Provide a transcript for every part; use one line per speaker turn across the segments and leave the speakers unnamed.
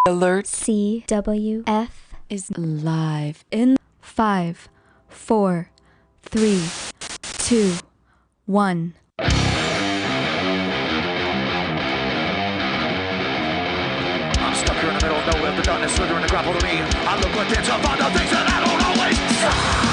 Alert.
CWF
is live in 5, 4, 3, 2, 1.
I'm stuck here in the middle of nowhere, the darkness slithering to grapple to me. I look within to find the things that I don't always see.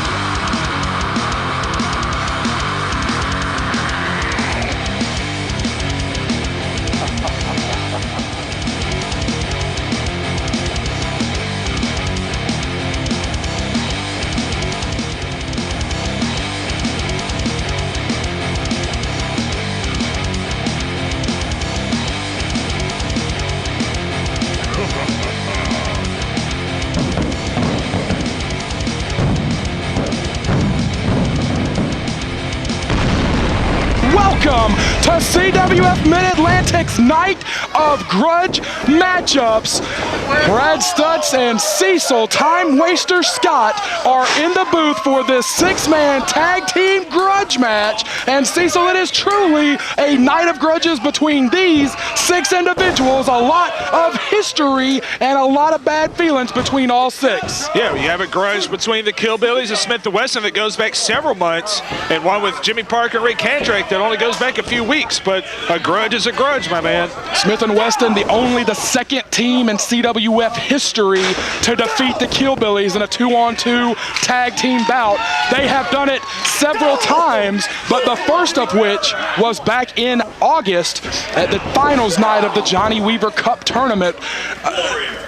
Welcome to CWF Mid-Atlantic's night of grudge matchups. Brad Stutz and Cecil Time Waster Scott are in the booth for this 6-man tag team grudge match. And Cecil, it is truly a night of grudges between these 6 individuals. A lot of history and a lot of bad feelings between all 6.
Yeah, you have a grudge between the Killbillies and Smith and Weston that goes back several months, and one with Jimmy Parker and Ric Converse that only goes back a few weeks, but a grudge is a grudge, my man.
Smith and Weston, the second team in CWF history to defeat the Killbillies in a 2-on-2 tag team bout. They have done it several times, but the first of which was back in August at the finals night of the Johnny Weaver Cup tournament.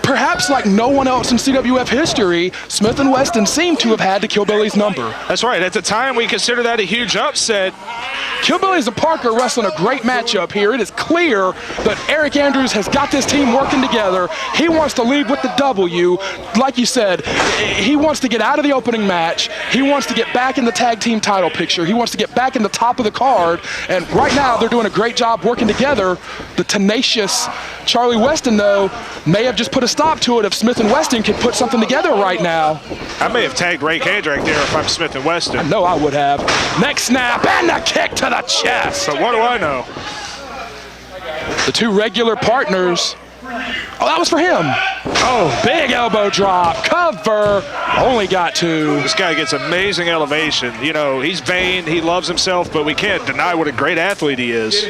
Perhaps like no one else in CWF history, Smith and Weston seem to have had the Killbillies number.
That's right. At the time, we consider that a huge upset.
Killbillies and Parker wrestling a great matchup here. It is clear that Aric Andrews has got this team working together. He wants to leave with the W. Like you said, he wants to get out of the opening match. He wants to get back in the tag team title picture. He wants to get back in the top of the card. And right now, they're doing a great job working together. The tenacious Charlie Weston, though, may have just put a stop to it if Smith and Weston could put something together right now.
I may have tagged Ray Kandrack there if I'm Smith and Weston.
I know I would have. Next snap and a kick to the chest.
But what do I know?
The 2 regular partners. Oh, that was for him. Oh, big elbow drop. Cover. Only got 2.
This guy gets amazing elevation. You know, he's vain. He loves himself, but we can't deny what a great athlete he is.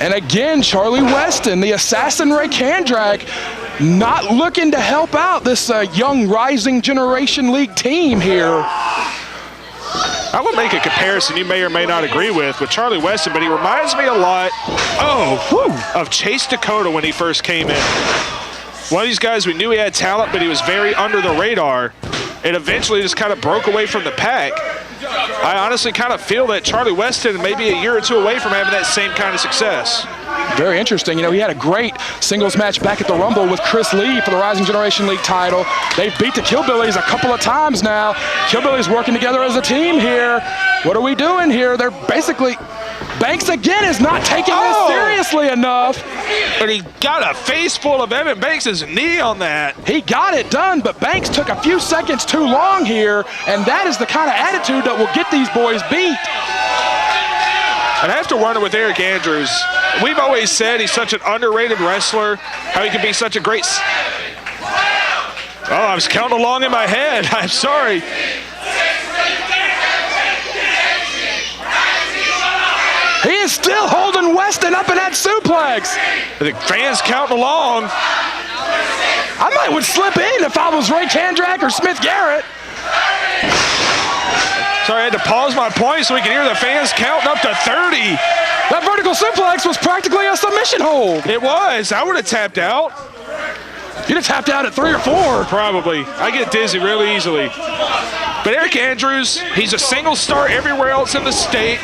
And again, Charlie Weston, the assassin Ray Kandrack, not looking to help out this young rising generation league team here.
I will make a comparison you may or may not agree with Charlie Weston, but he reminds me a lot of Chase Dakota when he first came in. One of these guys, we knew he had talent, but he was very under the radar, and eventually just kind of broke away from the pack. I honestly kind of feel that Charlie Weston may be a year or 2 away from having that same kind of success.
Very interesting. You know, he had a great singles match back at the Rumble with Chris Lee for the Rising Generation League title. They've beat the Killbillies a couple of times now. Killbillies working together as a team here. What are we doing here? They're basically... Banks again is not taking this seriously enough.
But he got a face full of Evan Banks' knee on that.
He got it done, but Banks took a few seconds too long here, and that is the kind of attitude that will get these boys beat.
And I have to wonder with Aric Andrews, we've always said he's such an underrated wrestler, how he can be such a great... Oh, I was counting along in my head. I'm sorry.
He is still holding Weston up in that suplex.
The fans counting along.
I would slip in if I was Ray Kandrack or Smith Garrett.
Sorry, I had to pause my point so we could hear the fans counting up to 30.
That vertical suplex was practically a submission hold.
It was. I would have tapped out.
You'd have tapped out at 3 or 4.
Probably. I get dizzy really easily. But Aric Andrews, he's a single star everywhere else in the state.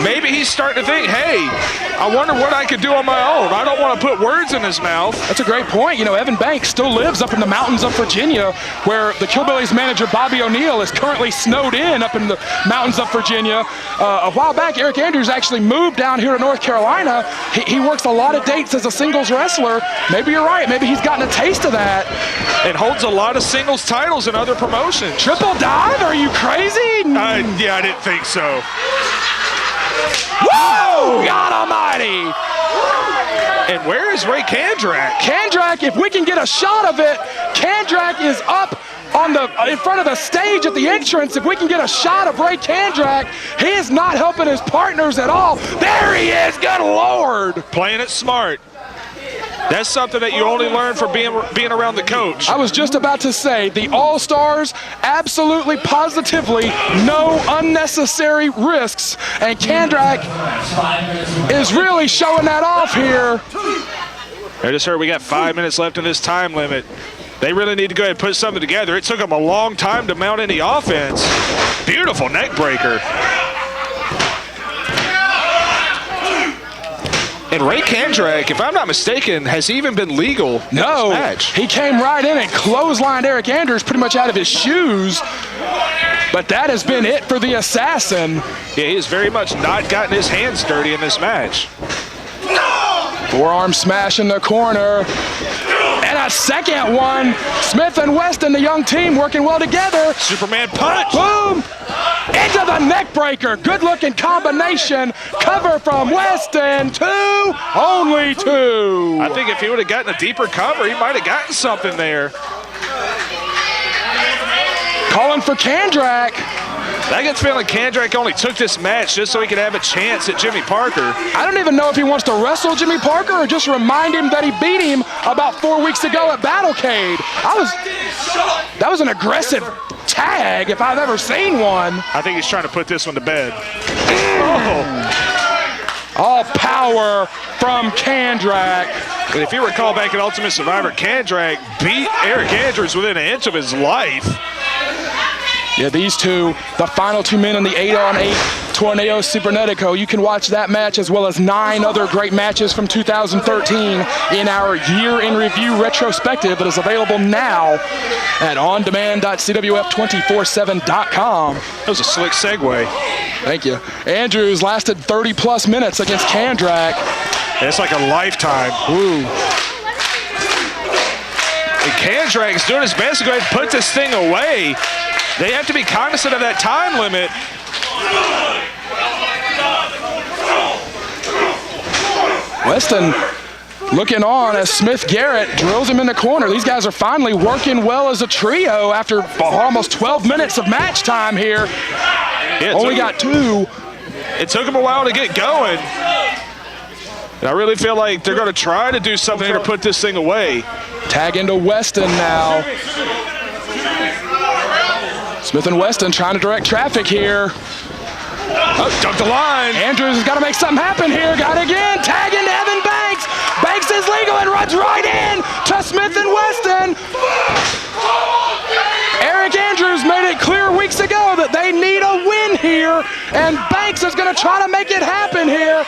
Maybe he's starting to think, hey, I wonder what I could do on my own. I don't want to put words in his mouth.
That's a great point. You know, Evan Banks still lives up in the mountains of Virginia, where the Killbillies manager Bobby O'Neill is currently snowed in up in the mountains of Virginia. A while back, Aric Andrews actually moved down here to North Carolina. He works a lot of dates as a singles wrestler. Maybe you're right. Maybe he's gotten a taste of that.
And holds a lot of singles titles in other promotions.
Triple dive? Are you crazy?
Yeah, I didn't think so.
Whoa! God almighty!
And where is Ric Kandrack?
Kandrack, if we can get a shot of it, Kandrack is up on in front of the stage at the entrance. If we can get a shot of Ric Kandrack, he is not helping his partners at all. There he is, good Lord.
Playing it smart. That's something that you only learn from being around the coach.
I was just about to say, the All-Stars, absolutely, positively, no unnecessary risks. And Kandrack is really showing that off here.
I just heard we got 5 minutes left in this time limit. They really need to go ahead and put something together. It took them a long time to mount any offense. Beautiful neck breaker. And Ric Kandrack, if I'm not mistaken, has even been legal in this match.
He came right in and clotheslined Aric Andrews pretty much out of his shoes. But that has been it for the Assassin.
Yeah, he has very much not gotten his hands dirty in this match.
Forearm smash in the corner. And a second one. Smith and Weston, the young team, working well together.
Superman punch.
Boom. Into the neck breaker. Good looking combination. Cover from Weston. Two. Only two.
I think if he would have gotten a deeper cover, he might have gotten something there.
Calling for Kandrack.
I get the feeling Kandrack only took this match just so he could have a chance at Jimmy Parker.
I don't even know if he wants to wrestle Jimmy Parker or just remind him that he beat him about 4 weeks ago at Battlecade. That was an aggressive tag if I've ever seen one.
I think he's trying to put this one to bed.
All power from Kandrack.
And if you recall back at Ultimate Survivor, Kandrack beat Aric Andrews within an inch of his life.
Yeah, these two, the final 2 men in the 8-on-8 Torneo Cibernetico. You can watch that match as well as 9 other great matches from 2013 in our Year in Review retrospective that is available now at ondemand.cwf247.com.
That was a slick segue.
Thank you. Andrews lasted 30-plus minutes against Kandrack.
It's like a lifetime.
Ooh.
And Kandrack is doing his best to go ahead and put this thing away. They have to be cognizant of that time limit.
Weston looking on as Smith Garrett drills him in the corner. These guys are finally working well as a trio after almost 12 minutes of match time here.
Yeah,
only got 2.
It took them a while to get going. And I really feel like they're going to try to do something to put this thing away.
Tag into Weston now. Smith and Weston trying to direct traffic here.
Oh, dunked the line.
Andrews has got to make something happen here. Got it again. Tag into Evan Banks. Banks is legal and runs right in to Smith and Weston. Aric Andrews made it clear weeks ago that they need a win here, and Banks is going to try to make it happen here.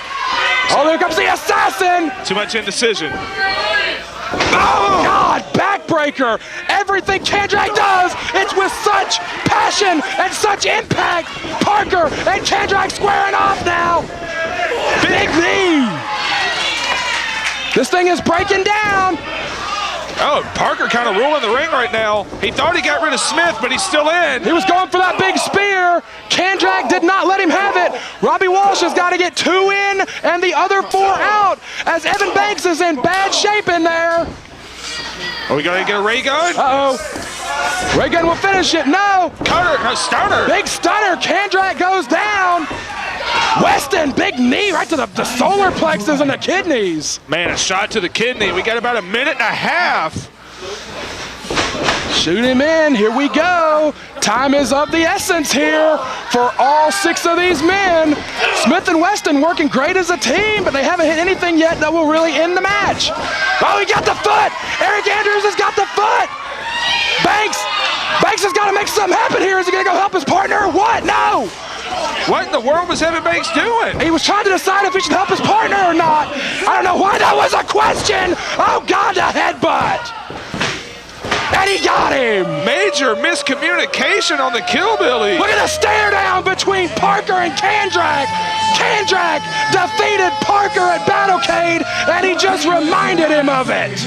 Oh, there comes the Assassin.
Too much indecision.
Oh, God, backbreaker. Everything Kandrack does, it's with such passion and such impact. Parker and Kandrack squaring off now. Big knee. This thing is breaking down.
Oh, Parker kind of ruling the ring right now. He thought he got rid of Smith, but he's still in.
He was going for that big spear. Kandrack did not let him have it. Robbie Walsh has got to get 2 in and the other 4 out as Evan Banks is in bad shape in there.
Are we going to get a ray gun?
Uh-oh. Ray gun will finish it. No.
Cutter, no, stunner.
Big stunner. Kandrack goes down. Weston, big knee right to the solar plexus and the kidneys.
Man, a shot to the kidney. We got about a minute and a half.
Shoot him in. Here we go. Time is of the essence here for all 6 of these men. Smith and Weston working great as a team, but they haven't hit anything yet that will really end the match. Oh, he got the foot. Aric Andrews has got the foot. Banks has got to make something happen here. Is he going to go help his partner or what? No.
What in the world was Evan Banks doing?
He was trying to decide if he should help his partner or not. I don't know why that was a question. Oh, God, the headbutt. And he got him.
Major miscommunication on the Killbillies.
Look at the stare down between Parker and Kandrack. Kandrack defeated Parker at Battlecade, and he just reminded him of it.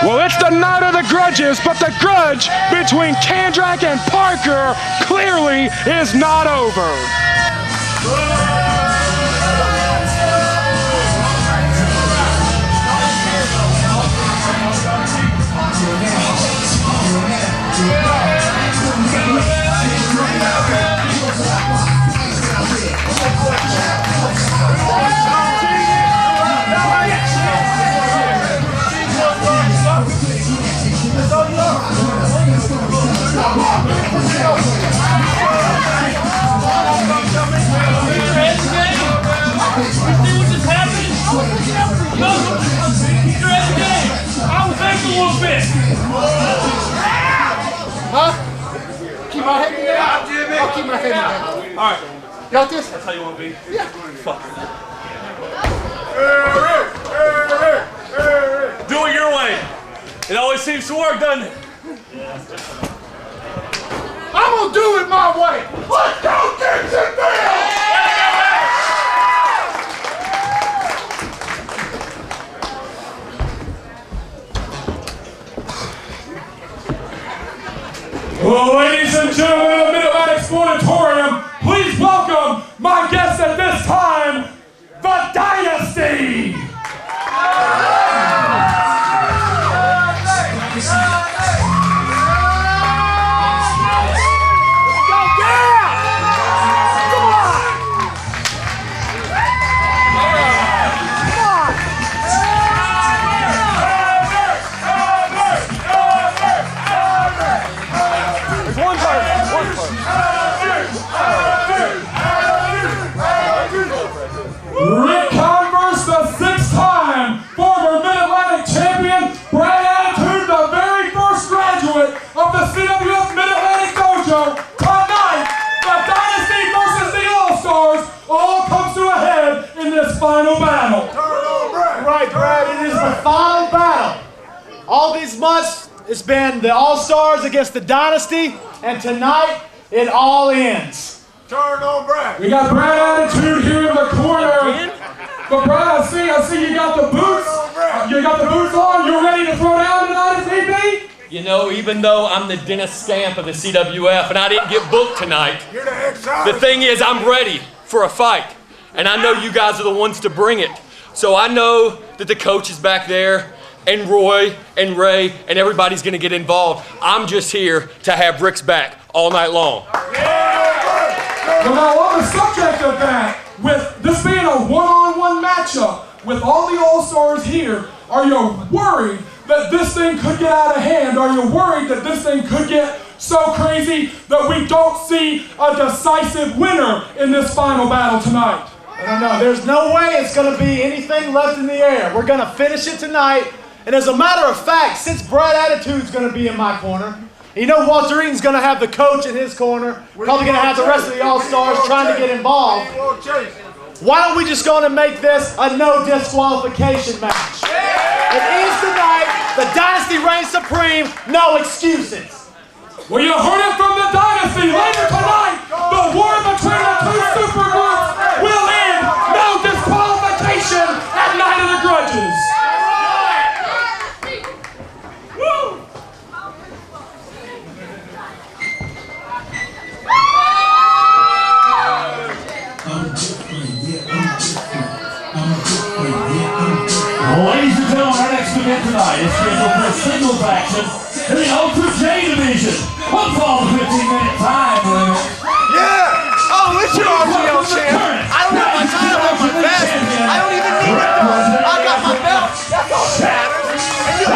Well, it's the night of the grudges, but the grudge between Kandrack and Parker clearly is not over.
Huh? Keep my head in there? I'll keep my head in there. Alright. Got this? That's how you want to be? Yeah. Fuck. Do it your way. It always seems to work, doesn't it? I'm gonna do it my way. Let's go, Gibsonville! Well, ladies and gentlemen of the Mid-Atlantic Sportatorium, please welcome my guests at this time, the Dynasty! Ric Converse, the 6-time former Mid-Atlantic champion, Brad Attitude, the very first graduate of the CWF Mid-Atlantic Dojo. Tonight, the Dynasty versus the All-Stars all comes to a head in this final battle.
Right, Brad, it is the final battle. All these months, it's been the All-Stars against the Dynasty, and tonight, it all ends.
Turn on Brad.
We got Brad Attitude here in the corner. But Brad, I see you got the boots. You got the boots on. You're ready to throw down tonight if need be?
You know, even though I'm the Dennis Scamp of the CWF and I didn't get booked tonight,
You're the ex-Irish.
the thing is I'm ready for a fight. And I know you guys are the ones to bring it. So I know that the coach is back there, and Roy and Ray and everybody's gonna get involved. I'm just here to have Ric's back all night long.
Well, now on the subject of that, with this being a one-on-one matchup, with all the All-Stars here, are you worried that this thing could get out of hand? Are you worried that this thing could get so crazy that we don't see a decisive winner in this final battle tonight?
I don't know. There's no way it's going to be anything left in the air. We're going to finish it tonight. And as a matter of fact, since Brad Attitude's going to be in my corner, you know Walter Eaton's going to have the coach in his corner, probably going to have the rest of the All-Stars trying to get involved. Why don't we just go and make this a no-disqualification match? It ends tonight. The Dynasty reigns supreme. No excuses.
Well, you heard it from the Dynasty. Later tonight, the war between the two supergroups will end. No disqualification at Night of the Grudges.
Ladies and gentlemen, our next event tonight is scheduled for a singles action in the Ultra J division. What's all the 15-minute time limit?
Yeah! Oh, it's your RGL champ. I don't have my title on my vest. I don't even need it though. I got my belt. That's all that matters. And you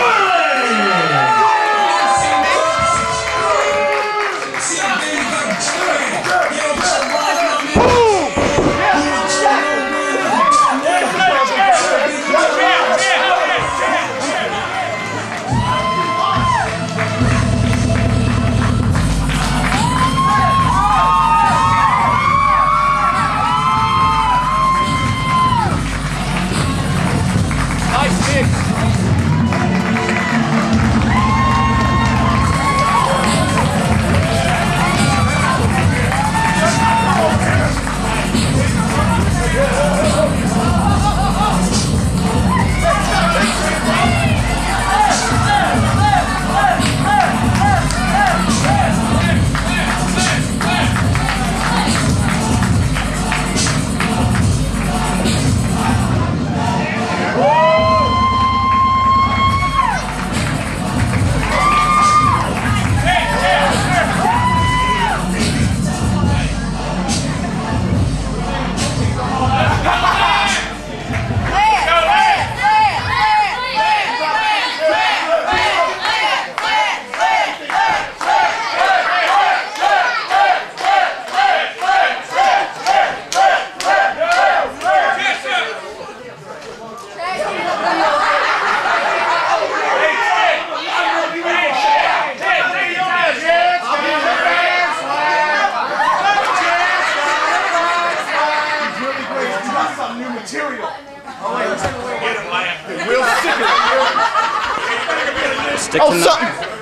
Stick to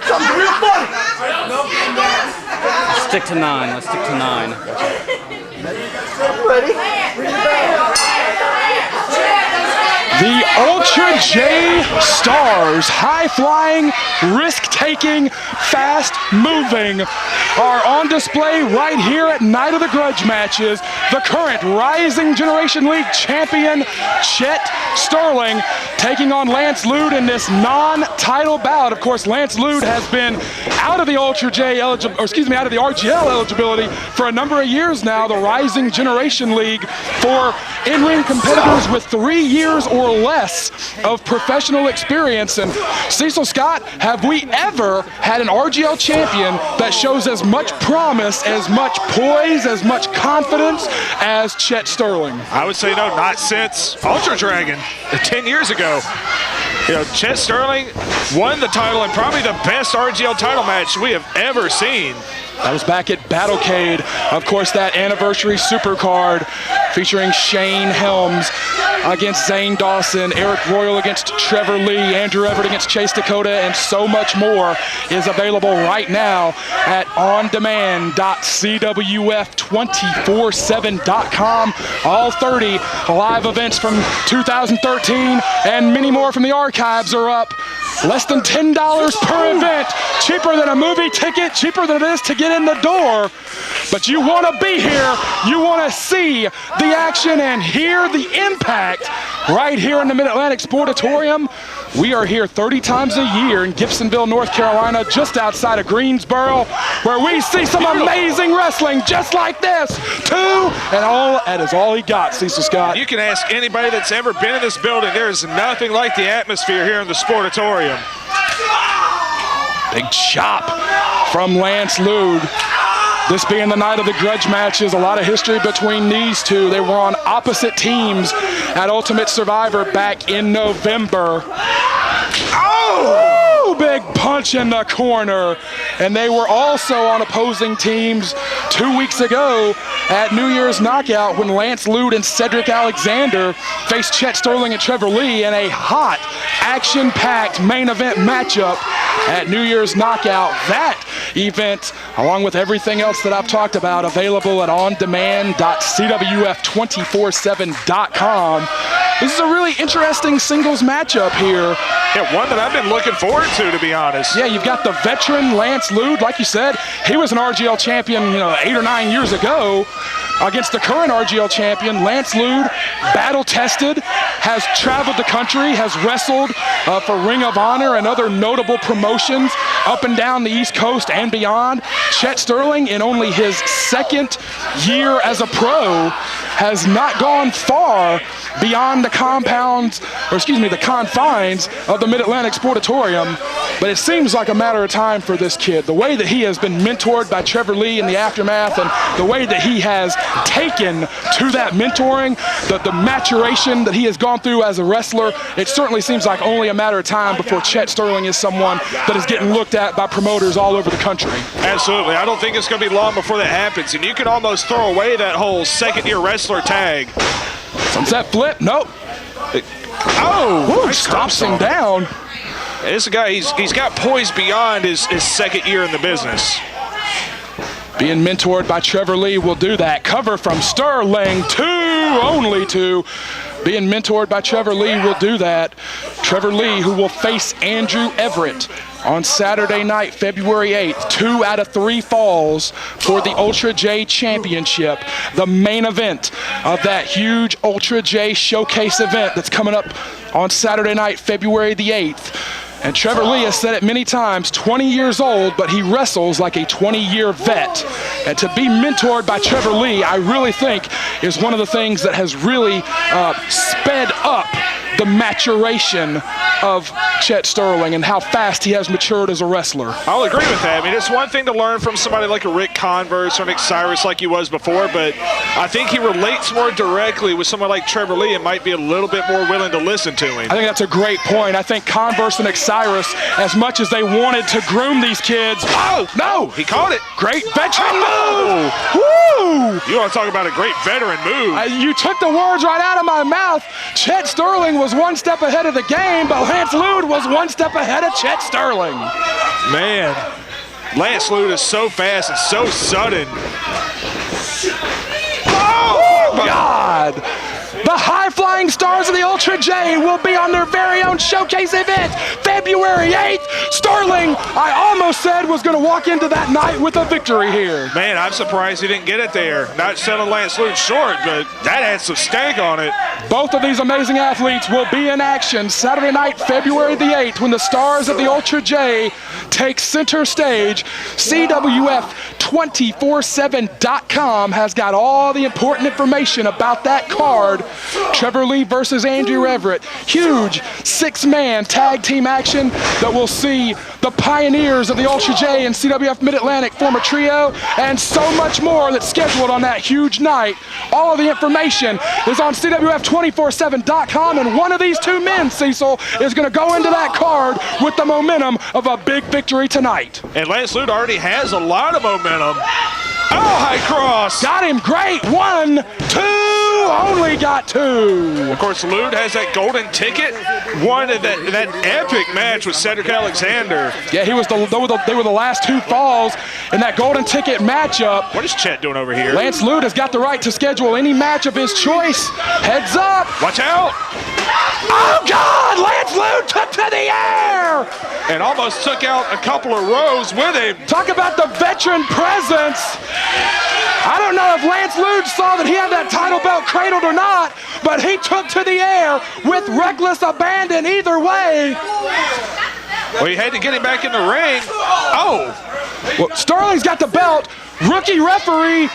something real funny.
Stick to 9. Let's stick to 9.
Ready?
The Ultra J Stars, high-flying, risk-taking, fast-moving, are on display right here at Night of the Grudge matches. The current Rising Generation League champion, Chet Sterling, taking on Lance Lude in this non-title bout. Of course, Lance Lude has been out of the Ultra J out of the RGL eligibility for a number of years now. The Rising Generation League for in-ring competitors with 3 years or less of professional experience. And Cecil Scott, have we ever had an RGL champion that shows as much promise, as much poise, as much confidence as Chet Sterling?
I would say no, not since Ultra Dragon 10 years ago. You know, Chet Sterling won the title in probably the best RGL title match we have ever seen.
That was back at Battlecade. Of course, that anniversary supercard featuring Shane Helms against Zane Dawson, Aric Royal against Trevor Lee, Andrew Everett against Chase Dakota, and so much more is available right now at ondemand.cwf247.com. All 30 live events from 2013 and many more from the archives are up. Less than $10 per event, cheaper than a movie ticket, cheaper than it is to get in the door. But you want to be here, you want to see the action and hear the impact right here in the Mid-Atlantic Sportatorium. We are here 30 times a year in Gibsonville, North Carolina, just outside of Greensboro, where we see some amazing wrestling just like this. That is all he got, Cecil Scott.
You can ask anybody that's ever been in this building. There is nothing like the atmosphere here in the Sportatorium.
Big chop from Lance Lude. This being the Night of the Grudge matches, a lot of history between these two. They were on opposite teams at Ultimate Survivor back in November. Oh! Big punch in the corner. And they were also on opposing teams 2 weeks ago at New Year's Knockout when Lance Lude and Cedric Alexander faced Chet Sterling and Trevor Lee in a hot, action-packed main event matchup at New Year's Knockout. That event, along with everything else that I've talked about, available at ondemand.cwf247.com. This is a really interesting singles matchup here.
Yeah, one that I've been looking forward to be honest.
Yeah, you've got the veteran Lance Lude. Like you said, he was an RGL champion 8 or 9 years ago against the current RGL champion. Lance Lude, battle-tested, has traveled the country, has wrestled for Ring of Honor and other notable promotions up and down the East Coast and beyond. Chet Sterling, in only his second year as a pro, has not gone far beyond the confines of the Mid-Atlantic Sportatorium, but it seems like a matter of time for this kid. The way that he has been mentored by Trevor Lee in the aftermath and the way that he has taken to that mentoring, the maturation that he has gone through as a wrestler, it certainly seems like only a matter of time before Chet Sterling is someone that is getting looked at by promoters all over the country.
Absolutely. I don't think it's going to be long before that happens, and you can almost throw away that whole second-year wrestler tag.
Sunset flip, nope. Nice stops him down.
This guy, he's got poise beyond his second year in the business.
Being mentored by Trevor Lee will do that. Cover from Sterling, only two. Being mentored by Trevor Lee will do that. Trevor Lee, who will face Andrew Everett on Saturday night, February 8th. 2 out of 3 falls for the Ultra J Championship, the main event of that huge Ultra J Showcase event that's coming up on Saturday night, February the 8th. And Trevor Lee has said it many times, 20 years old, but he wrestles like a 20-year vet. And to be mentored by Trevor Lee, I really think is one of the things that has really sped up the maturation of Chet Sterling and how fast he has matured as a wrestler.
I'll agree with that. I mean, it's one thing to learn from somebody like a Ric Converse or Nick Cyrus like he was before, but I think he relates more directly with someone like Trevor Lee and might be a little bit more willing to listen to him.
I think that's a great point. I think Converse and Nick Cyrus, as much as they wanted to groom these kids,
he caught it.
Great veteran move.
You want to talk about a great veteran move.
You took the words right out of my mouth. Chet Sterling was one step ahead of the game, but Lance Lude was one step ahead of Chet Sterling.
Man, Lance Lude is so fast and so sudden. Oh, my
God! The high-flying stars of the Ultra J will be on their very own showcase event, February 8th. Sterling, I almost said, was going to walk into that night with a victory here.
Man, I'm surprised he didn't get it there. Not selling Lance Lude short, but that had some stank on it.
Both of these amazing athletes will be in action Saturday night, February the 8th, when the stars of the Ultra J take center stage. CWF 247.com has got all the important information about that card. Trevor Lee versus Andrew Everett. Huge six-man tag team action that will see the pioneers of the Ultra J and CWF Mid-Atlantic form a trio, and so much more that's scheduled on that huge night. All of the information is on CWF247.com, and one of these two men, Cecil, is going to go into that card with the momentum of a big victory tonight.
And Lance Lude already has a lot of momentum. Oh, high cross.
Got him great. 1, 2, only got 2.
Of course, Lude has that golden ticket. Won that epic match with Cedric Alexander.
Yeah, they were the last two falls in that golden ticket matchup.
What is Chet doing over here?
Lance Lude has got the right to schedule any match of his choice. Heads up.
Watch out.
Oh, God! Lance Lude took to the air!
And almost took out a couple of rows with him.
Talk about the veteran presence. I don't know if Lance Lude saw that he had that title belt cradled or not, but he took to the air with reckless abandon either way.
Well, you had to get him back in the ring. Oh!
Well, Sterling's got the belt. Rookie referee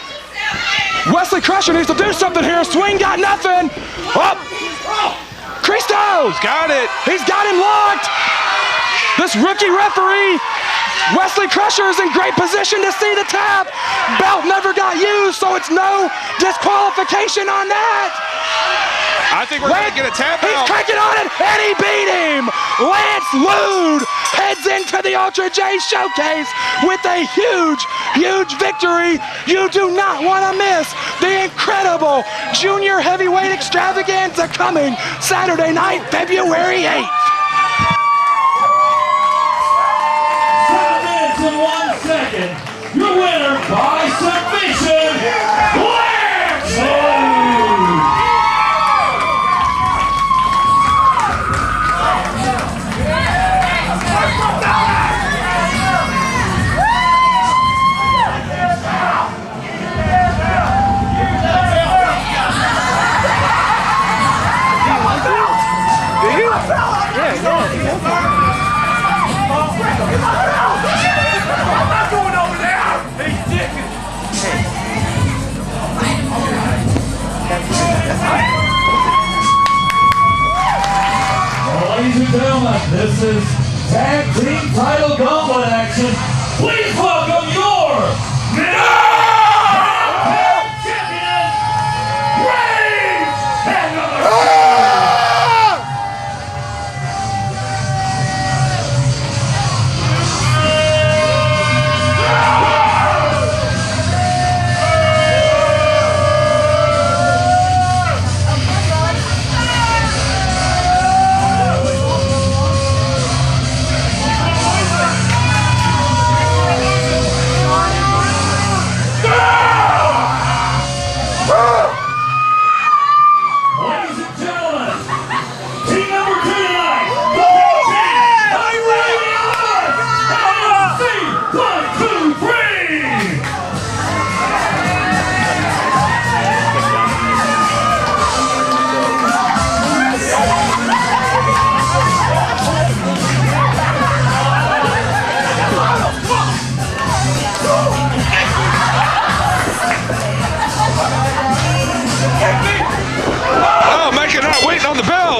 Wesley Crusher needs to do something here. Swing got nothing. Up. Christo's
got it.
He's got him locked. This rookie referee, Wesley Crusher, is in great position to see the tap. Belt never got used, so it's no disqualification on that.
I think we're going to get a tap out.
He's cranking on it, and he beat him. Lance Lude heads into the Ultra J Showcase with a huge, huge victory. You do not want to miss the incredible junior heavyweight extravaganza coming Saturday night, February 8th.
7 minutes and 1 second. Your winner by submission, Lance Lude. Ladies and gentlemen, this is tag team title gauntlet action. Please welcome your champion,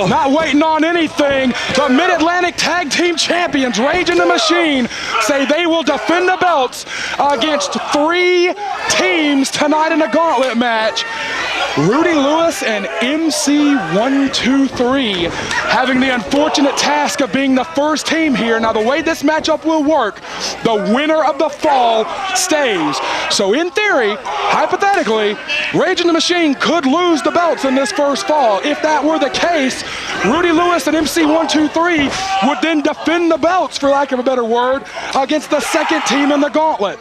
Not waiting on anything. The Mid-Atlantic Tag Team Champions, Rage in the Machine, say they will defend the belts against 3 teams tonight in a gauntlet match. Rudy Lewis and MC123 having the unfortunate task of being the first team here. Now, the way this matchup will work, the winner of the fall stays. So in theory, hypothetically, Rage in the Machine could lose the belts in this first fall. If that were the case, Rudy Lewis and MC123 would then defend the belts, for lack of a better word, against the second team in the gauntlet.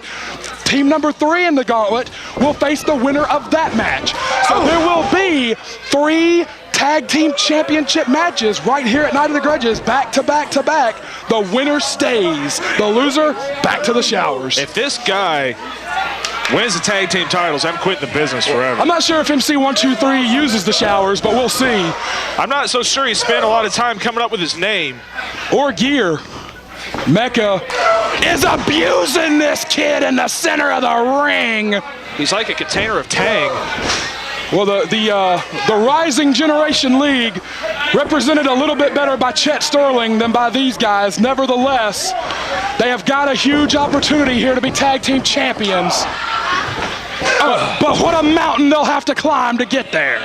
Team number 3 in the gauntlet will face the winner of that match. So there will be 3 tag team championship matches right here at Night of the Grudges, back to back to back. The winner stays. The loser, back to the showers.
If this guy wins the tag team titles, I'm quitting the business forever.
I'm not sure if MC123 uses the showers, but we'll see.
I'm not so sure he spent a lot of time coming up with his name.
Or gear. Mecha is abusing this kid in the center of the ring.
He's like a container of Tang.
Well, the Rising Generation League, represented a little bit better by Chet Sterling than by these guys. Nevertheless, they have got a huge opportunity here to be tag team champions. But what a mountain they'll have to climb to get there.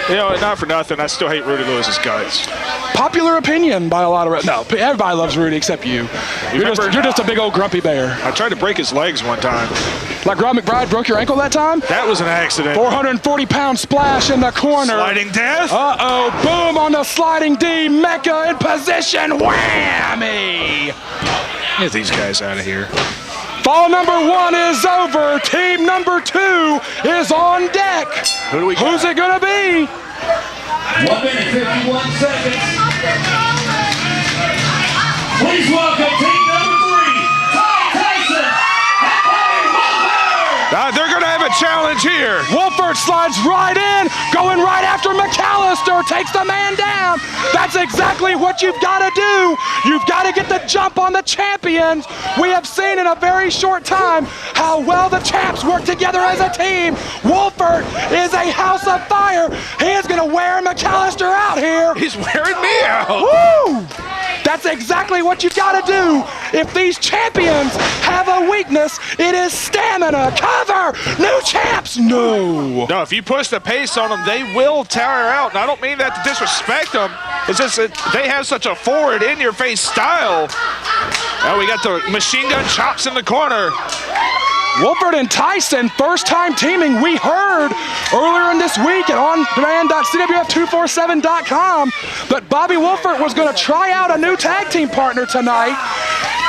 You know, not for nothing, I still hate Rudy Lewis's guts.
Popular opinion by a lot of... No, everybody loves Rudy except you. You're just a big old grumpy bear.
I tried to break his legs one time.
Like Rob McBride broke your ankle that time?
That was an accident.
440-pound splash in the corner.
Sliding death?
Uh-oh, boom on the sliding D. Mecha in position. Whammy!
Get these guys out of here.
Fall number 1 is over. Team number 2 is on deck.
Who do we got?
Who's it gonna be?
1 minute, 51 seconds. Please welcome team number 3, Ty Tyson and Bobby Wolford.
They're going to have a challenge here.
Wolford slides right in, going right after McAllister, takes the man down. That's exactly what you've got to do. You've got to get the jump on the champions. We have seen in a very short time how well the champs work together as a team. Wolford is a house of fire. He is going to wear McAllister out here.
He's wearing me out.
Woo! That's exactly what you got to do. If these champions have a weakness, it is stamina. Cover! New champs! No.
No, if you push the pace on them, they will tire out. And I don't mean that to disrespect them. It's just that they have such a forward, in-your-face style. Oh, we got the machine gun chops in the corner.
Wolford and Tyson, first time teaming. We heard earlier in this week at ondemand.cwf247.com that Bobby Wolford was going to try out a new tag team partner tonight.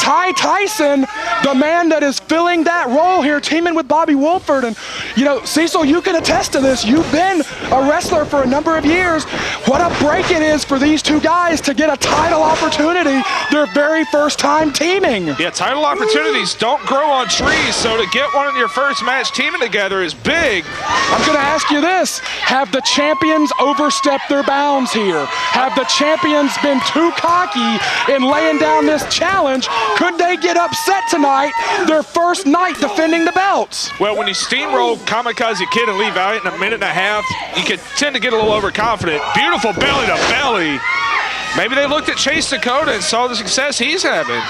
Ty Tyson, the man that is filling that role here, teaming with Bobby Wolford. And, you know, Cecil, you can attest to this. You've been a wrestler for a number of years. What a break it is for these two guys to get a title opportunity their very first time teaming.
Yeah, title opportunities don't grow on trees, so to get one in your first match teaming together is big.
I'm going to ask you this. Have the champions overstepped their bounds here? Have the champions been too cocky in laying down this challenge? Could they get upset tonight, their first night defending the belts?
Well, when you steamroll Kamikaze Kid and Lee Valiant in a minute and a half, you can tend to get a little overconfident. Beautiful belly to belly. Maybe they looked at Chase Dakota and saw the success he's having.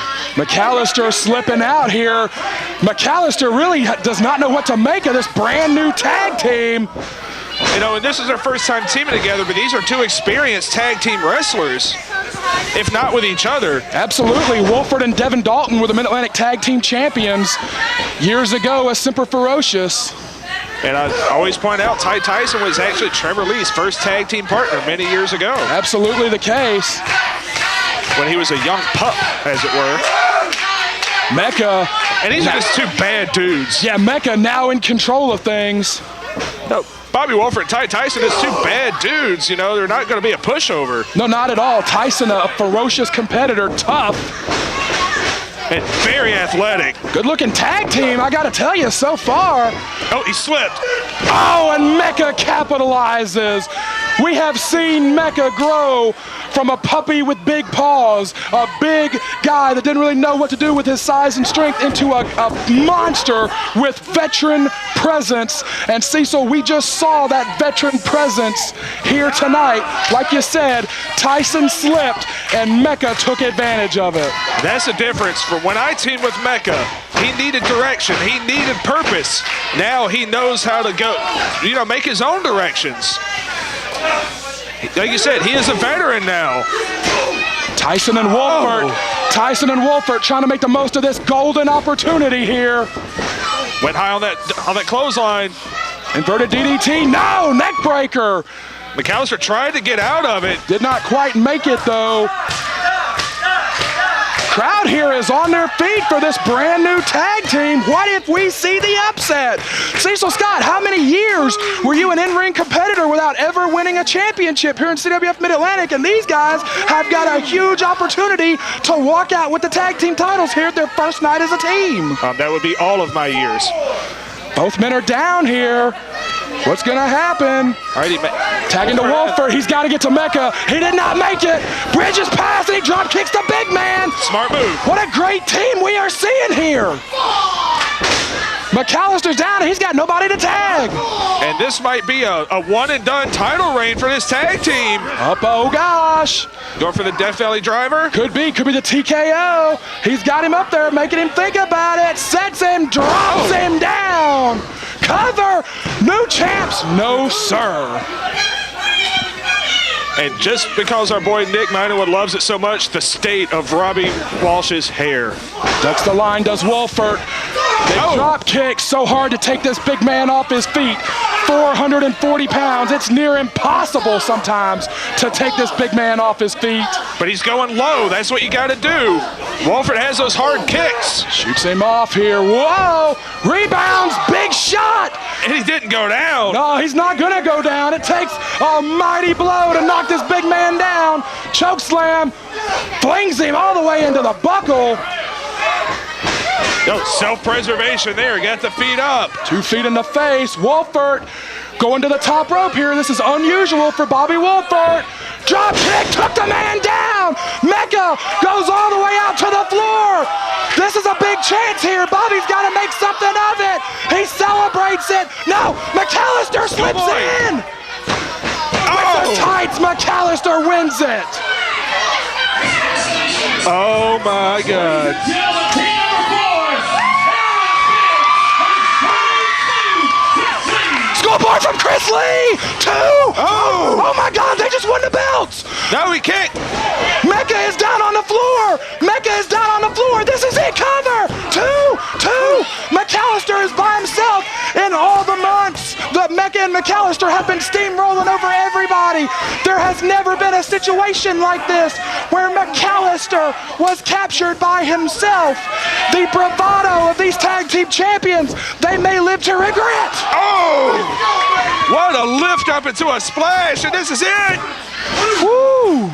McAllister slipping out here. McAllister really does not know what to make of this brand new tag team.
You know, and this is their first time teaming together, but these are two experienced tag team wrestlers, if not with each other.
Absolutely. Wolford and Devin Dalton were the Mid-Atlantic Tag Team Champions years ago as Semper Ferocious.
And I always point out, Ty Tyson was actually Trevor Lee's first tag team partner many years ago.
Absolutely the case.
When he was a young pup, as it were.
Mecha.
And these are just two bad dudes.
Yeah, Mecha now in control of things.
No, Bobby Wolford and Ty Tyson is two bad dudes. You know, they're not going to be a pushover.
No, not at all. Tyson, a ferocious competitor, tough.
And very athletic.
Good-looking tag team, I got to tell you, so far.
Oh, he slipped.
Oh, and Mecha capitalizes. We have seen Mecha grow from a puppy with big paws, a big guy that didn't really know what to do with his size and strength, into a monster with veteran presence. And Cecil, we just saw that veteran presence here tonight. Like you said, Tyson slipped and Mecha took advantage of it.
That's the difference. From when I teamed with Mecha, he needed direction, he needed purpose. Now he knows how to go, make his own directions. Like you said, he is a veteran now.
Tyson and Wolfert trying to make the most of this golden opportunity here.
Went high on that clothesline.
Inverted DDT, no, neck breaker.
McAllister tried to get out of it.
Did not quite make it though. Crowd here is on their feet for this brand new tag team. What if we see the upset? Cecil Scott, how many years were you an in-ring competitor without ever winning a championship here in CWF Mid-Atlantic? And these guys have got a huge opportunity to walk out with the tag team titles here at their first night as a team.
That would be all of my years.
Both men are down here. What's gonna happen? Tagging to Wolfert, he's gotta get to Mecha. He did not make it. Bridges past and he drop kicks the big man.
Smart move.
What a great team we are seeing here. McAllister's down and he's got nobody to tag.
And this might be a one and done title reign for this tag team.
Oh gosh.
Going for the Death Valley driver?
Could be the TKO. He's got him up there, making him think about it. Sets him, drops him down. Cover, new champs, no sir.
And just because our boy Nick Minorwood loves it so much, the state of Robbie Walsh's hair.
Ducks the line, does Wolfert. Big drop kick, so hard to take this big man off his feet. 440 pounds, it's near impossible sometimes to take this big man off his feet.
But he's going low, that's what you gotta do. Wolfert has those hard kicks.
Shoots him off here, whoa! Rebounds, big shot!
And he didn't go down.
No, he's not gonna go down. It takes a mighty blow to knock this big man down. Choke slam, flings him all the way into the buckle.
Self-preservation there, got the feet up.
2 feet in the face, Wolfert going to the top rope here. This is unusual for Bobby Wolfert. Drop kick, took the man down. Mecha goes all the way out to the floor. This is a big chance here. Bobby's got to make something of it. He celebrates it. No, McAllister slips in. With the tights, McAllister wins it.
Oh my God.
Schoolboy from Chris Lee. 2. Oh my God, they just won the belts.
No, he can't.
Mecha is down on the floor. Mecha is down on the floor. This is it. Cover. 2. McAllister is by himself. In all the months that Mecha and McAllister have been steamrolling over everybody, there has never been a situation like this where McAllister was captured by himself. The bravado of these tag team champions, they may live to regret.
Oh! What a lift up into a splash, and this is it!
Woo!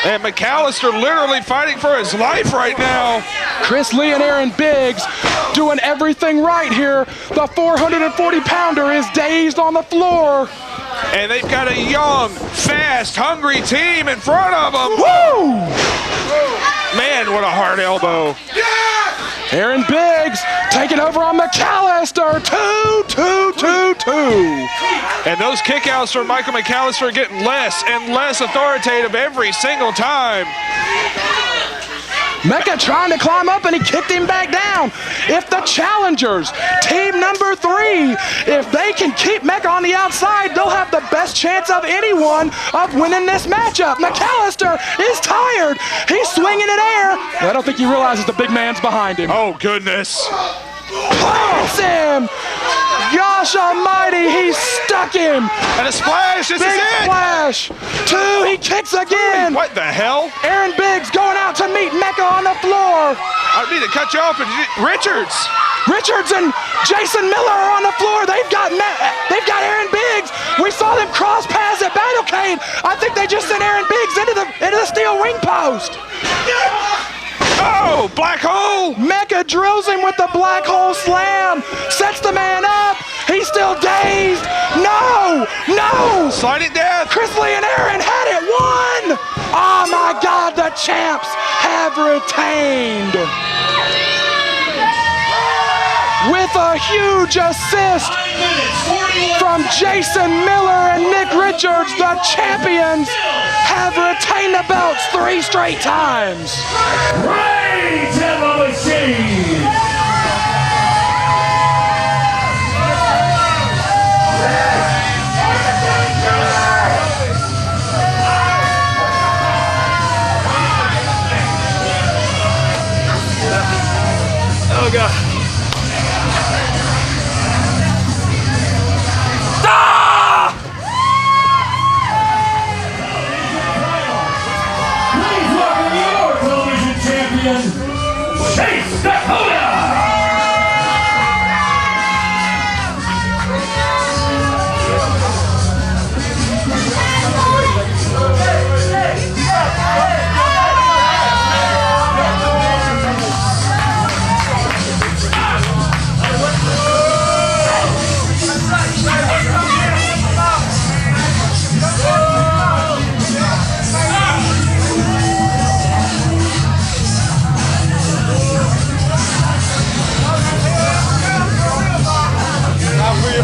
And McAllister literally fighting for his life right now.
Chris Lee and Aaron Biggs doing everything right here. The 440-pounder is dazed on the floor.
And they've got a young, fast, hungry team in front of them.
Woo!
Man, what a hard elbow.
Aaron Biggs taking over on McAllister. 2.
And those kickouts from Michael McAllister are getting less and less authoritative every single time.
Mecha trying to climb up and he kicked him back down. If the challengers, team number 3, if they can keep Mecha on the outside, they'll have the best chance of anyone of winning this matchup. McAllister is tired. He's swinging in air. I don't think he realizes the big man's behind him.
Oh, goodness.
Plants him. Gosh almighty, he stuck him.
And a splash, this
Big
is it.
splash. 2, he kicks again.
What the hell?
Aaron Biggs going out to meet Mecha on the floor.
I need to cut you off. Richards
and Jason Miller are on the floor. They've got Aaron Biggs. We saw them cross paths at Battlecade. I think they just sent Aaron Biggs into the steel ring post.
Oh, black hole.
Mecha drills him with the black hole slam. Sets the man up. He's still dazed. No, no.
Slide it down.
Chrisley and Aaron had it. One. Oh my God, the champs have retained. With a huge assist from Jason Miller and Nick Richards, the champions have retained the belts 3 straight times.
Rage of the machine.
Oh God.
Please welcome your television champion, Chase Dakota!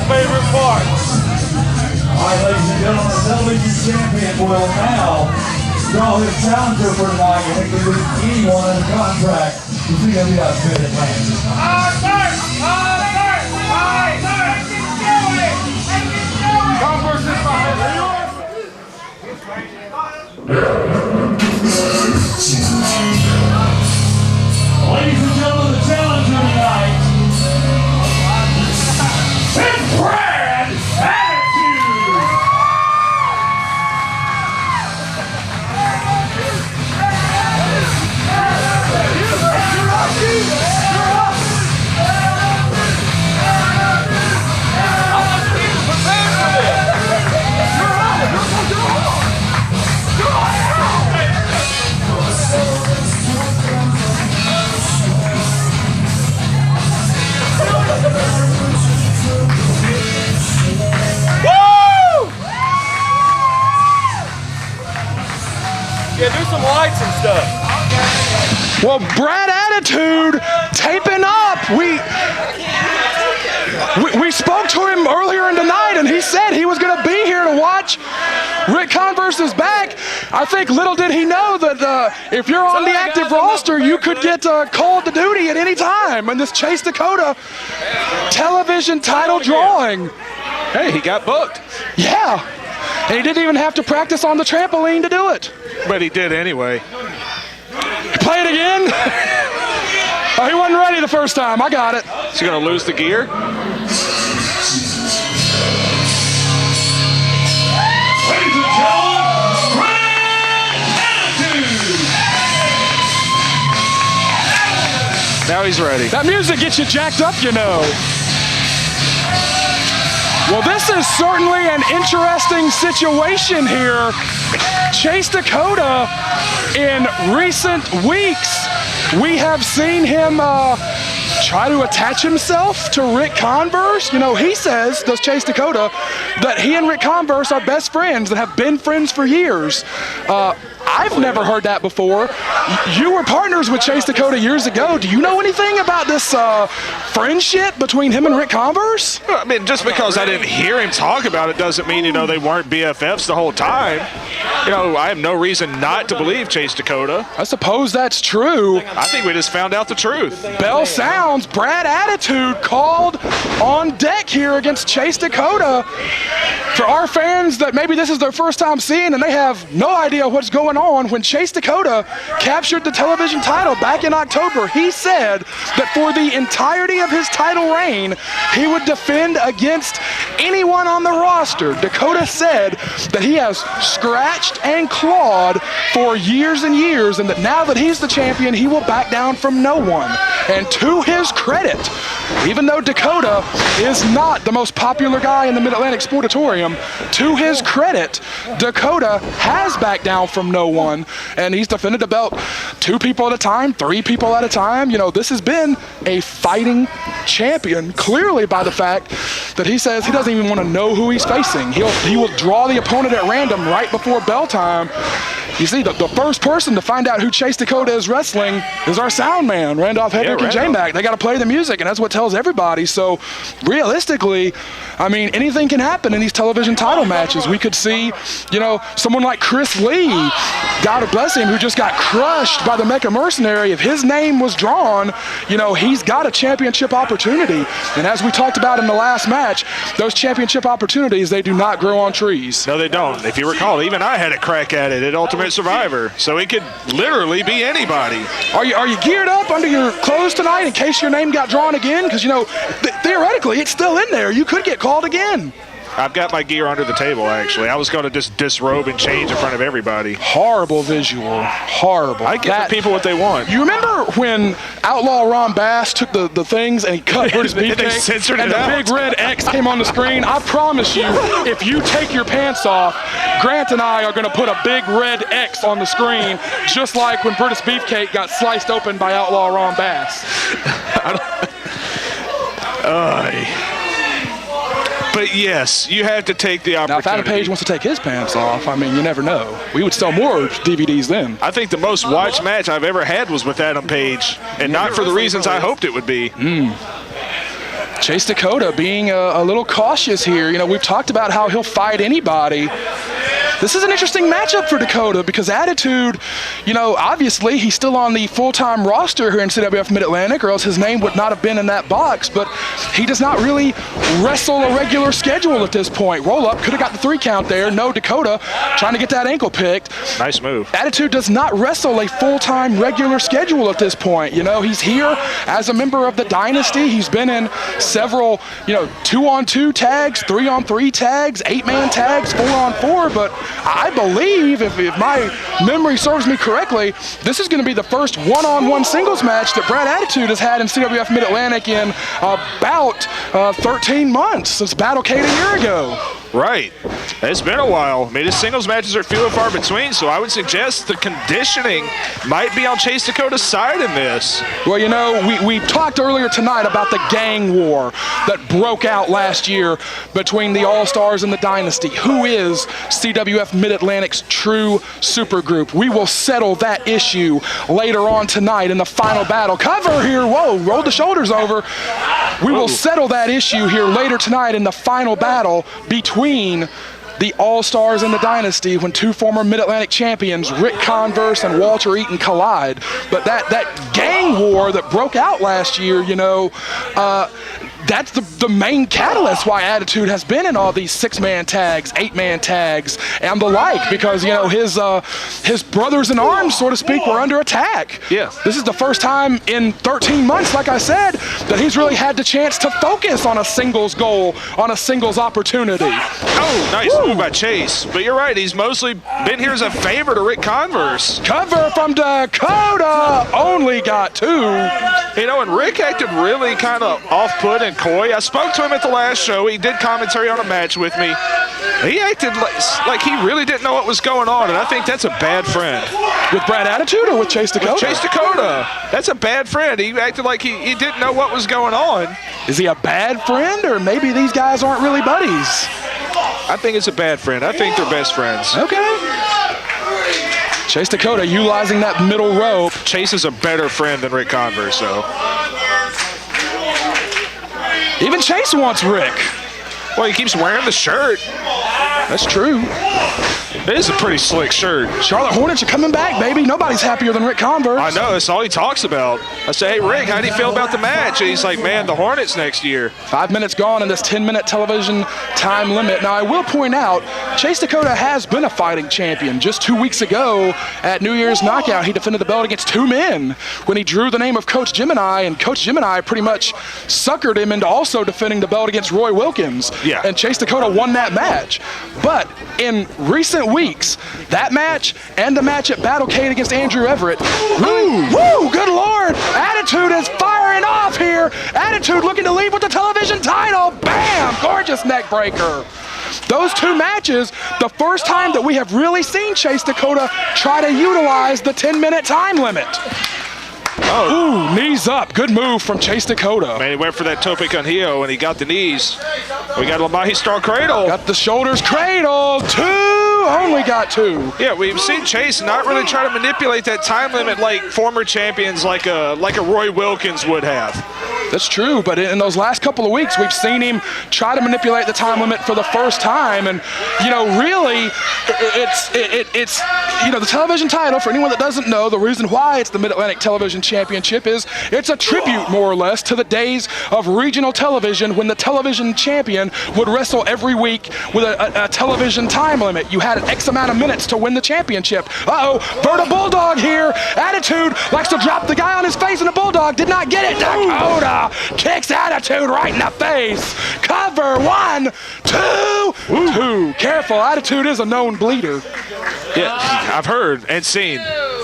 Favorite part.
All right, ladies and gentlemen, the television champion will now draw his challenger for tonight. And it can be anyone in the contract to CWF Mid-Atlantic.
Converse is behind
Ladies and gentlemen, the challenger tonight is Brad Attitude!
Yeah, do some lights and stuff.
Well, Brad Attitude taping up. We spoke to him earlier in the night, and he said he was going to be here to watch Ric Converse's back. I think little did he know that if you're on the active roster, you could get called to duty at any time in this Chase Dakota television title drawing.
Hey, he got booked.
Yeah, and he didn't even have to practice on the trampoline to do it.
But he did anyway.
Play it again. Oh, he wasn't ready the first time. I got it.
Is he going to lose the gear?
Ladies and gentlemen, Brad Attitude!
Now he's ready.
That music gets you jacked up, you know. Well, this is certainly an interesting situation here. Chase Dakota, in recent weeks, we have seen him try to attach himself to Ric Converse. You know, he says, does Chase Dakota, that he and Ric Converse are best friends and have been friends for years. I've never heard that before. You were partners with Chase Dakota years ago. Do you know anything about this friendship between him and Ric Converse?
Well, I mean, just because I didn't hear him talk about it doesn't mean, you know, they weren't BFFs the whole time. You know, I have no reason not to believe Chase Dakota.
I suppose that's true.
I think we just found out the truth.
Bell sounds. Brad Attitude called on deck here against Chase Dakota. For our fans that maybe this is their first time seeing and they have no idea what's going on, when Chase Dakota captured the television title back in October, he said that for the entirety of his title reign, he would defend against anyone on the roster. Dakota said that he has scratched and clawed for years and years, and that now that he's the champion, he will back down from no one. And to his credit, even though Dakota is not the most popular guy in the Mid-Atlantic Sportatorium, to his credit, Dakota has backed down from no one, and he's defended the belt 2 people at a time, 3 people at a time. You know, this has been a fighting champion, clearly by the fact that he says he doesn't even want to know who he's facing. He will draw the opponent at random right before bell time. You see, the first person to find out who Chase Dakota is wrestling is our sound man, Randolph Hedrick and J-Mac. They got to play the music, and that's what tells everybody. So, realistically, I mean, anything can happen in these television title matches. We could see, you know, someone like Chris Lee, God bless him, who just got crushed by the Mecha Mercenary. If his name was drawn, you know, he's got a championship opportunity. And as we talked about in the last match, those championship opportunities, they do not grow on trees.
No, they don't. If you recall, even I had a crack at it at Ultimate Survivor, so it could literally be anybody.
Are you geared up under your clothes tonight in case your name got drawn again? Because, you know, theoretically, it's still in there. You could get called again.
I've got my gear under the table, actually. I was going to just disrobe and change in front of everybody.
Horrible visual. Horrible.
I give the people what they want.
You remember when Outlaw Ron Bass took the things and he cut Brutus Beefcake?
They censored
and
it out.
the big red X came on the screen? I promise you, if you take your pants off, Grant and I are going to put a big red X on the screen, just like when Brutus Beefcake got sliced open by Outlaw Ron Bass.
But yes, you have to take the opportunity.
Now, if Adam Paige wants to take his pants off, I mean, you never know. We would sell more DVDs then.
I think the most watched match I've ever had was with Adam Paige, and not for the reasons I hoped it would be.
Chase Dakota being a little cautious here. You know, we've talked about how he'll fight anybody. This is an interesting matchup for Dakota because Attitude, you know, obviously he's still on the full-time roster here in CWF Mid-Atlantic, or else his name would not have been in that box, but he does not really wrestle a regular schedule at this point. Roll up, could have got the 3 count there. No, Dakota trying to get that ankle picked.
Nice move.
Attitude does not wrestle a full-time regular schedule at this point. You know, he's here as a member of the Dynasty. He's been in several, you know, 2-on-2 tags, 3-on-3 tags, 8-man tags, 4-on-4, but I believe, if my memory serves me correctly, this is going to be the first one-on-one singles match that Brad Attitude has had in CWF Mid-Atlantic in about 13 months, since Battlecade a year ago.
Right. It's been a while. I mean, his singles matches are few and far between, so I would suggest the conditioning might be on Chase Dakota's side in this.
Well, you know, we talked earlier tonight about the gang war that broke out last year between the All-Stars and the Dynasty. Who is CWF Mid-Atlantic's true supergroup? We will settle that issue later on tonight in the final battle. Cover here. Whoa, roll the shoulders over. We will settle that issue here later tonight in the final battle between the All-Stars and the Dynasty, when 2 former Mid-Atlantic champions, Ric Converse and Walter Eaton, collide. But that gang war that broke out last year, you know, that's the main catalyst why Attitude has been in all these 6-man tags, 8-man tags, and the like, because, you know, his brothers in arms, so to speak, were under attack.
Yeah.
This is the first time in 13 months, like I said, that he's really had the chance to focus on a singles goal, on a singles opportunity.
Oh, nice move by Chase. But you're right, he's mostly been here as a favor to Ric Converse.
Cover from Dakota, only got 2.
You know, and Rick acted really kind of off-put and coy. I spoke to him at the last show. He did commentary on a match with me. He acted like he really didn't know what was going on, and I think that's a bad friend.
With Brad Attitude or with Chase Dakota?
With Chase Dakota. That's a bad friend. He acted like he didn't know what was going on.
Is he a bad friend, or maybe these guys aren't really buddies?
I think it's a bad friend. I think they're best friends.
Okay. Chase Dakota utilizing that middle rope.
Chase is a better friend than Ric Converse, though.
Even Chase wants Rick.
Well, he keeps wearing the shirt.
That's true.
It is a pretty slick shirt.
Charlotte Hornets are coming back, baby. Nobody's happier than Ric Converse.
I know. That's all he talks about. I say, hey, Rick, how do you feel about the match? And he's like, man, the Hornets next year.
5 minutes gone in this 10-minute television time limit. Now, I will point out, Chase Dakota has been a fighting champion. Just 2 weeks ago at New Year's Knockout, he defended the belt against 2 men when he drew the name of Coach Gemini, and Coach Gemini pretty much suckered him into also defending the belt against Roy Wilkins.
Yeah.
And Chase Dakota won that match. But in recent weeks, that match and the match at Battlecade against Andrew Everett, woo, good Lord, Attitude is firing here. Attitude looking to leave with the television title. Bam! Gorgeous neck breaker. Those two matches, the first time that we have really seen Chase Dakota try to utilize the 10-minute time limit. Oh, ooh, knees up. Good move from Chase Dakota.
Man, he went for that tope con hilo and he got the knees. We got a Mahi Star cradle.
Got the shoulders cradle. Only got two.
Yeah, we've seen Chase not really try to manipulate that time limit like former champions like a Roy Wilkins would have.
That's true, but in those last couple of weeks, we've seen him try to manipulate the time limit for the first time, and really, it's the television title. For anyone that doesn't know, the reason why it's the Mid-Atlantic Television Championship is it's a tribute, more or less, to the days of regional television when the television champion would wrestle every week with a television time limit. You had an X amount of minutes to win the championship. Berta Bulldog here. Attitude likes to drop the guy on his face, and the Bulldog did not get it. Dakota kicks Attitude right in the face. Cover, 1, 2, 2. Careful, Attitude is a known bleeder.
Yeah, I've heard and seen.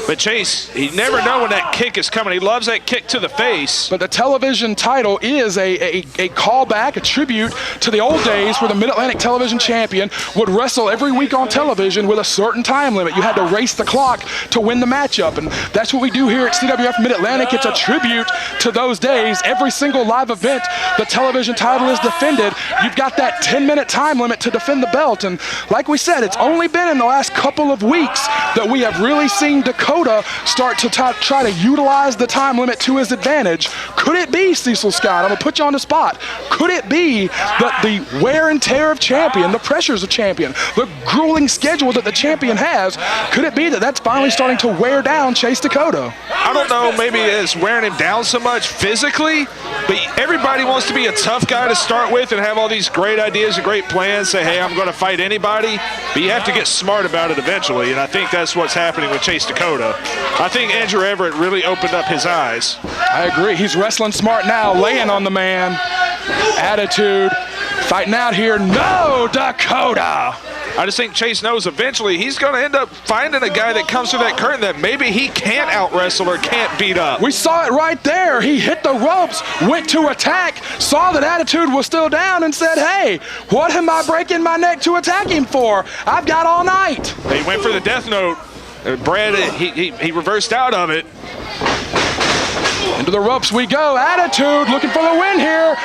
But Chase, he never know when that kick is coming. He loves that kick to the face.
But the television title is a callback, a tribute to the old days where the Mid-Atlantic Television Champion would wrestle every week on television with a certain time limit. You had to race the clock to win the matchup, and that's what we do here at CWF Mid-Atlantic. It's a tribute to those days. Every single live event, the television title is defended. You've got that 10-minute time limit to defend the belt, and like we said, it's only been in the last couple of weeks that we have really seen Dakota start to try to utilize the time limit to his advantage. Could it be, Cecil Scott? I'm going to put you on the spot. Could it be that the wear and tear of champion, the pressures of champion, the grueling schedule that the champion has, could it be that that's finally starting to wear down Chase Dakota?
I don't know, maybe it's wearing him down so much physically, but everybody wants to be a tough guy to start with and have all these great ideas and great plans, say, hey, I'm going to fight anybody, but you have to get smart about it eventually, and I think that's what's happening with Chase Dakota. I think Andrew Everett really opened up his eyes.
I agree. He's wrestling smart now, laying on the man. Attitude. Fighting out here. No, Dakota.
I just think Chase knows eventually he's going to end up finding a guy that comes through that curtain that maybe he can't out-wrestle or can't beat up.
We saw it right there. He hit the ropes, went to attack, saw that Attitude was still down, and said, hey, what am I breaking my neck to attack him for? I've got all night.
He went for the death note. Brad, he reversed out of it.
Into the ropes we go. Attitude looking for the win here.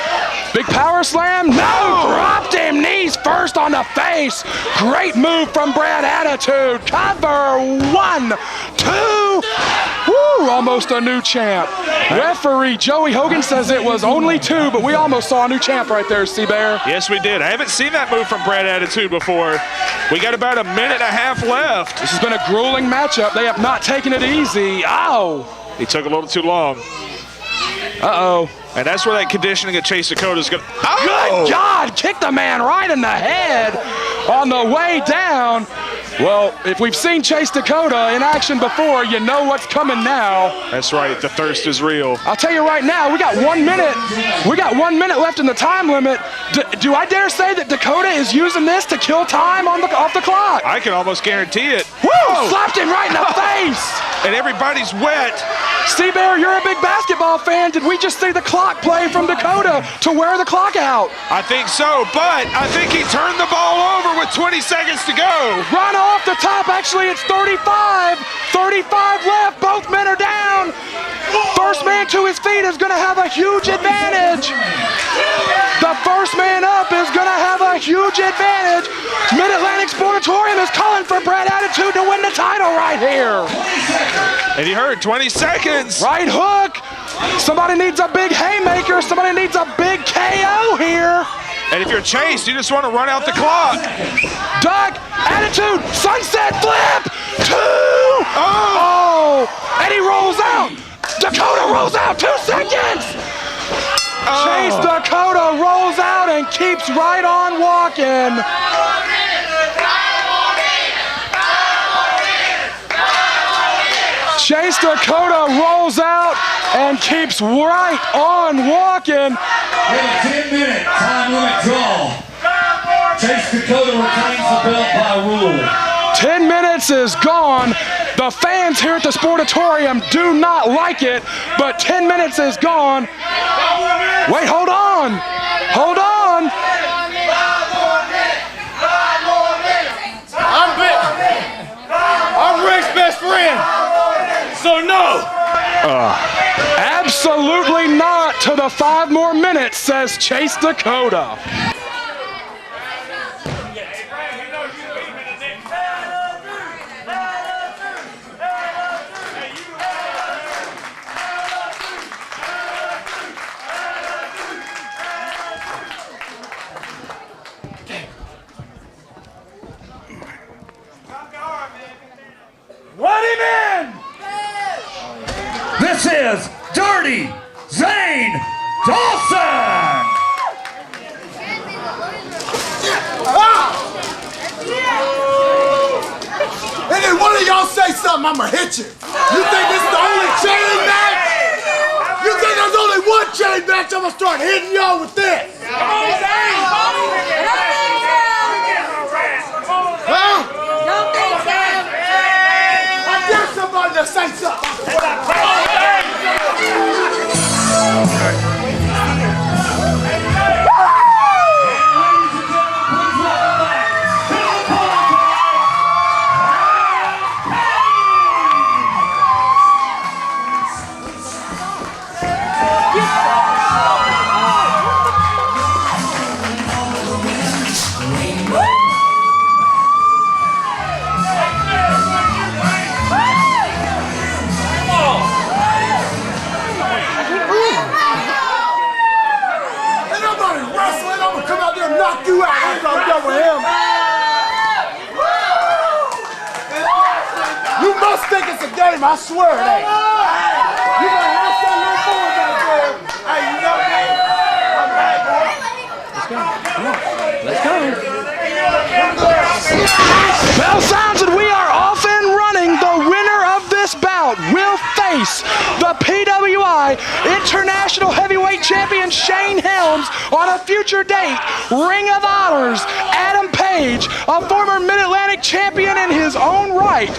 Big power slam. No! Dropped him. Knees first on the face. Great move from Brad Attitude. Cover. 1, 2. Woo! Almost a new champ. Referee Joey Hogan says it was only 2, but we almost saw a new champ right there, C-Bear.
Yes, we did. I haven't seen that move from Brad Attitude before. We got about a minute and a half left.
This has been a grueling matchup. They have not taken it easy. Ow!
He took a little too long.
Uh-oh.
And that's where that conditioning of Chase Dakota is going to...
Good God! Kicked the man right in the head on the way down. Well, if we've seen Chase Dakota in action before, you know what's coming now.
That's right. The thirst is real.
I'll tell you right now, we got 1 minute. We got 1 minute left in the time limit. Do I dare say that Dakota is using this to kill time off the clock?
I can almost guarantee it.
Woo! Slapped him right in the face.
And everybody's wet.
C-Bear, you're a big basketball fan. Did we just see the clock play from Dakota to wear the clock out?
I think so, but I think he turned the ball over with 20 seconds to go.
Run off the top. Actually, it's 35. 35 left. Both men are down. First man to his feet is going to have a huge advantage. The first man up is going to have a huge advantage. Mid-Atlantic Sportatorium is calling for Brad Attitude to win the title right here.
And you heard 20 seconds.
Right hook. Somebody needs a big haymaker. Somebody needs a big KO here.
And if you're Chase, you just want to run out the clock.
Duck, Attitude, sunset flip. 2. And he rolls out. Dakota rolls out. 2 seconds. Chase Dakota rolls out and keeps right on walking. Chase Dakota rolls out and keeps right on walking.
With a 10-minute time limit draw, Chase Dakota retains the belt by rule.
10 minutes is gone. The fans here at the Sportatorium do not like it, but 10 minutes is gone. Wait, hold on. Hold on.
I'm Ric's best friend, so no.
Absolutely not to the 5 more minutes, says Chase Dakota.
Let him in!
This is Dirty Zane Dawson!
And then one of y'all say something, I'ma hit you. You think this is the only chain match? You think there's only one chain match? I'ma start hitting y'all with this. Come on, Zane! Huh?
Don't think so.
I dare somebody to say something. Knock you out after I'm done with him. You must think it's a game, I swear it ain't. You gonna have some little boy back there. Hey, you know me? I'm bad, boy.
Let's go. Bell sounds and we are off and running. The winner of this bout will face the PWI International Heavyweight Champion Shane Helms on a future date. Ring of Honors, Adam Paige, a former Mid-Atlantic champion in his own right,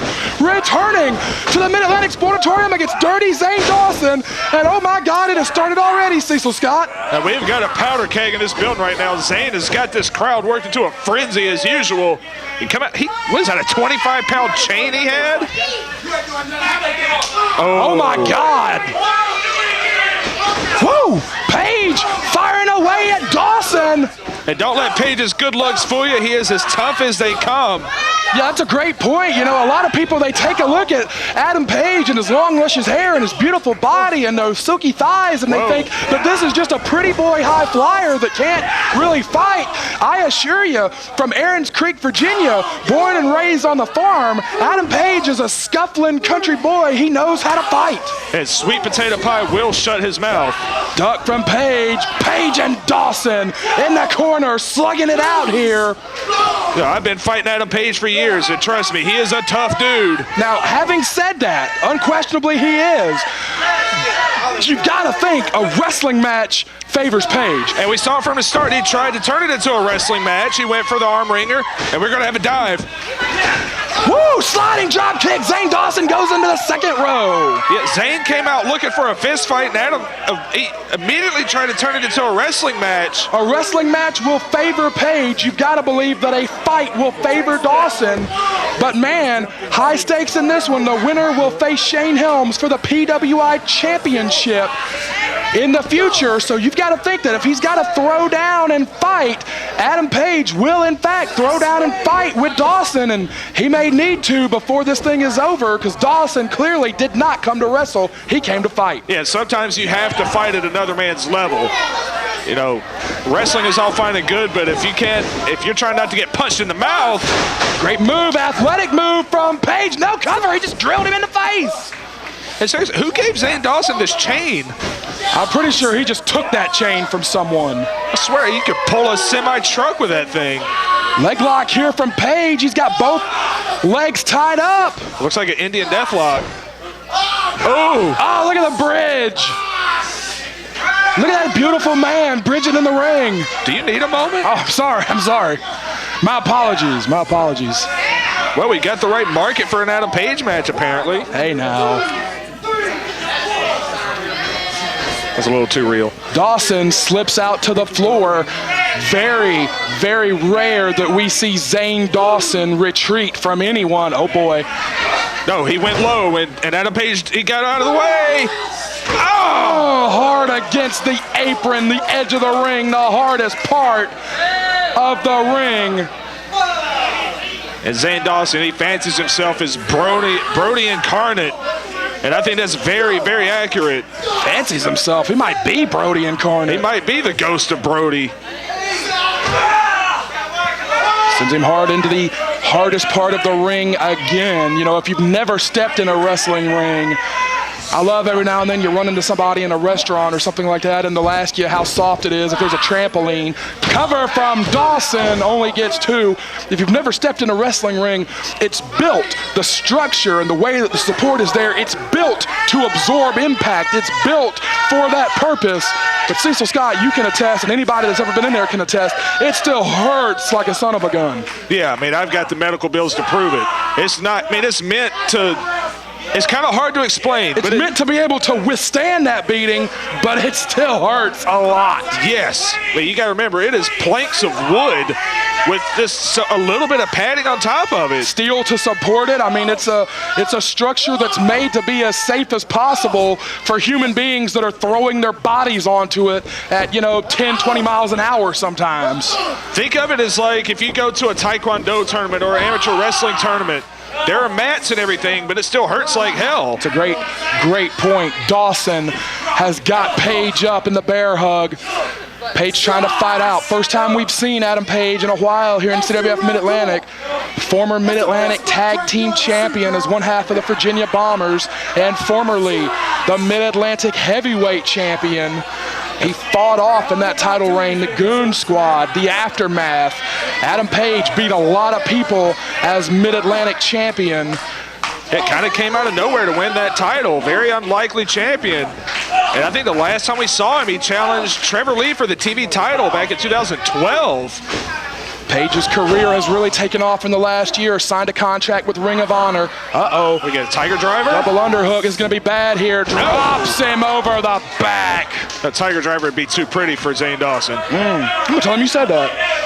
returning to the Mid-Atlantic Sportatorium against Dirty Zane Dawson. And oh my God, it has started already, Cecil Scott.
Now we've got a powder keg in this building right now. Zane has got this crowd worked into a frenzy as usual. What is that, a 25-pound chain he had?
Oh my God. Woo! Paige firing away at Dawson.
And don't let Paige's good looks fool you. He is as tough as they come.
Yeah, that's a great point. You know, a lot of people, they take a look at Adam Paige and his long, luscious hair and his beautiful body and those silky thighs, and they think that this is just a pretty boy high flyer that can't really fight. I assure you, from Aaron's Creek, Virginia, born and raised on the farm, Adam Paige is a scuffling country boy. He knows how to fight.
And sweet potato pie will shut his mouth.
Duck from Paige. Paige and Dawson in the corner, slugging it out here.
Yeah, I've been fighting Adam Paige for years, and trust me, he is a tough dude.
Now, having said that, unquestionably he is. You've got to think a wrestling match favors Paige.
And we saw from the start, he tried to turn it into a wrestling match. He went for the arm wringer, and we're going to have a dive.
Woo! Sliding drop kick. Zane Dawson goes into the second row.
Yeah, Zane came out looking for a fist fight, and Adam he immediately tried to turn it into a wrestling match.
A wrestling match will favor Paige. You've got to believe that a fight will favor Dawson. But man, high stakes in this one. The winner will face Shane Helms for the PWI Championship in the future. So you've got to think that if he's got to throw down and fight, Adam Paige will in fact throw down and fight with Dawson, and he may need to before this thing is over, because Dawson clearly did not come to wrestle. He came to fight.
Yeah, sometimes you have to fight at another man's level. You know, wrestling is all fine and good, but if you're trying not to get punched in the mouth.
Great move, athletic move from Paige. No cover, he just drilled him in the face.
And seriously, who gave Zane Dawson this chain?
I'm pretty sure he just took that chain from someone.
I swear, you could pull a semi-truck with that thing.
Leg lock here from Paige. He's got both legs tied up.
Looks like an Indian death lock.
Oh, look at the bridge. Look at that beautiful man bridging in the ring.
Do you need a moment?
Oh, I'm sorry. My apologies.
Well, we got the right market for an Adam Paige match, apparently.
Hey, now.
That's a little too real.
Dawson slips out to the floor. Very, very rare that we see Zane Dawson retreat from anyone. Oh, boy.
No, he went low, and Adam Paige, he got out of the way.
Oh, hard against the apron, the edge of the ring, the hardest part of the ring.
And Zane Dawson, he fancies himself as Brody incarnate. And I think that's very, very accurate.
Fancies himself. He might be Brody incarnate.
He might be the ghost of Brody.
Sends him hard into the hardest part of the ring again. You know, if you've never stepped in a wrestling ring, I love every now and then you run into somebody in a restaurant or something like that and they'll ask you how soft it is if there's a trampoline. Cover from Dawson, only gets 2. If you've never stepped in a wrestling ring, it's built, the structure and the way that the support is there, it's built to absorb impact. It's built for that purpose. But Cecil Scott, you can attest, and anybody that's ever been in there can attest, it still hurts like a son of a gun.
Yeah, I mean, I've got the medical bills to prove it. It's not, I mean, it's meant to, it's kind of hard to explain.
It's meant to be able to withstand that beating, but it still hurts a lot.
Yes, but you got to remember, it is planks of wood with this a little bit of padding on top of it.
Steel to support it. I mean, it's a structure that's made to be as safe as possible for human beings that are throwing their bodies onto it at, 10, 20 miles an hour sometimes.
Think of it as like if you go to a Taekwondo tournament or an amateur wrestling tournament. There are mats and everything, but it still hurts like hell.
It's a great, great point. Dawson has got Paige up in the bear hug. Paige trying to fight out. First time we've seen Adam Paige in a while here in CWF Mid-Atlantic. Former Mid-Atlantic Tag Team Champion as one half of the Virginia Bombers and formerly the Mid-Atlantic Heavyweight Champion. He fought off in that title reign, the Goon Squad, the Aftermath. Adam Paige beat a lot of people as Mid-Atlantic Champion.
It kind of came out of nowhere to win that title. Very unlikely champion. And I think the last time we saw him, he challenged Trevor Lee for the TV title back in 2012.
Paige's career has really taken off in the last year. Signed a contract with Ring of Honor. Uh-oh.
We get a Tiger Driver?
Double underhook is going to be bad here. Drops him over the back.
That Tiger Driver would be too pretty for Zane Dawson.
I'm going to tell him you said that.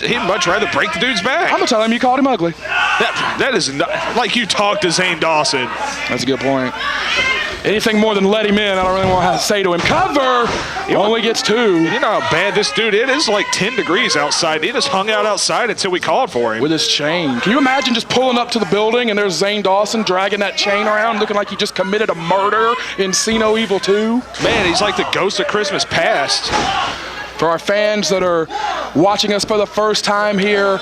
He'd much rather break the dude's back.
I'm going to tell him you called him ugly.
That is not, like you talk to Zane Dawson.
That's a good point. Anything more than let him in, I don't really want to say to him. Cover! He only gets 2.
You know how bad this dude is? It is like 10 degrees outside. He just hung out outside until we called for him.
With his chain. Can you imagine just pulling up to the building and there's Zane Dawson dragging that chain around looking like he just committed a murder in See No Evil 2?
Man, he's like the ghost of Christmas past.
For our fans that are watching us for the first time here,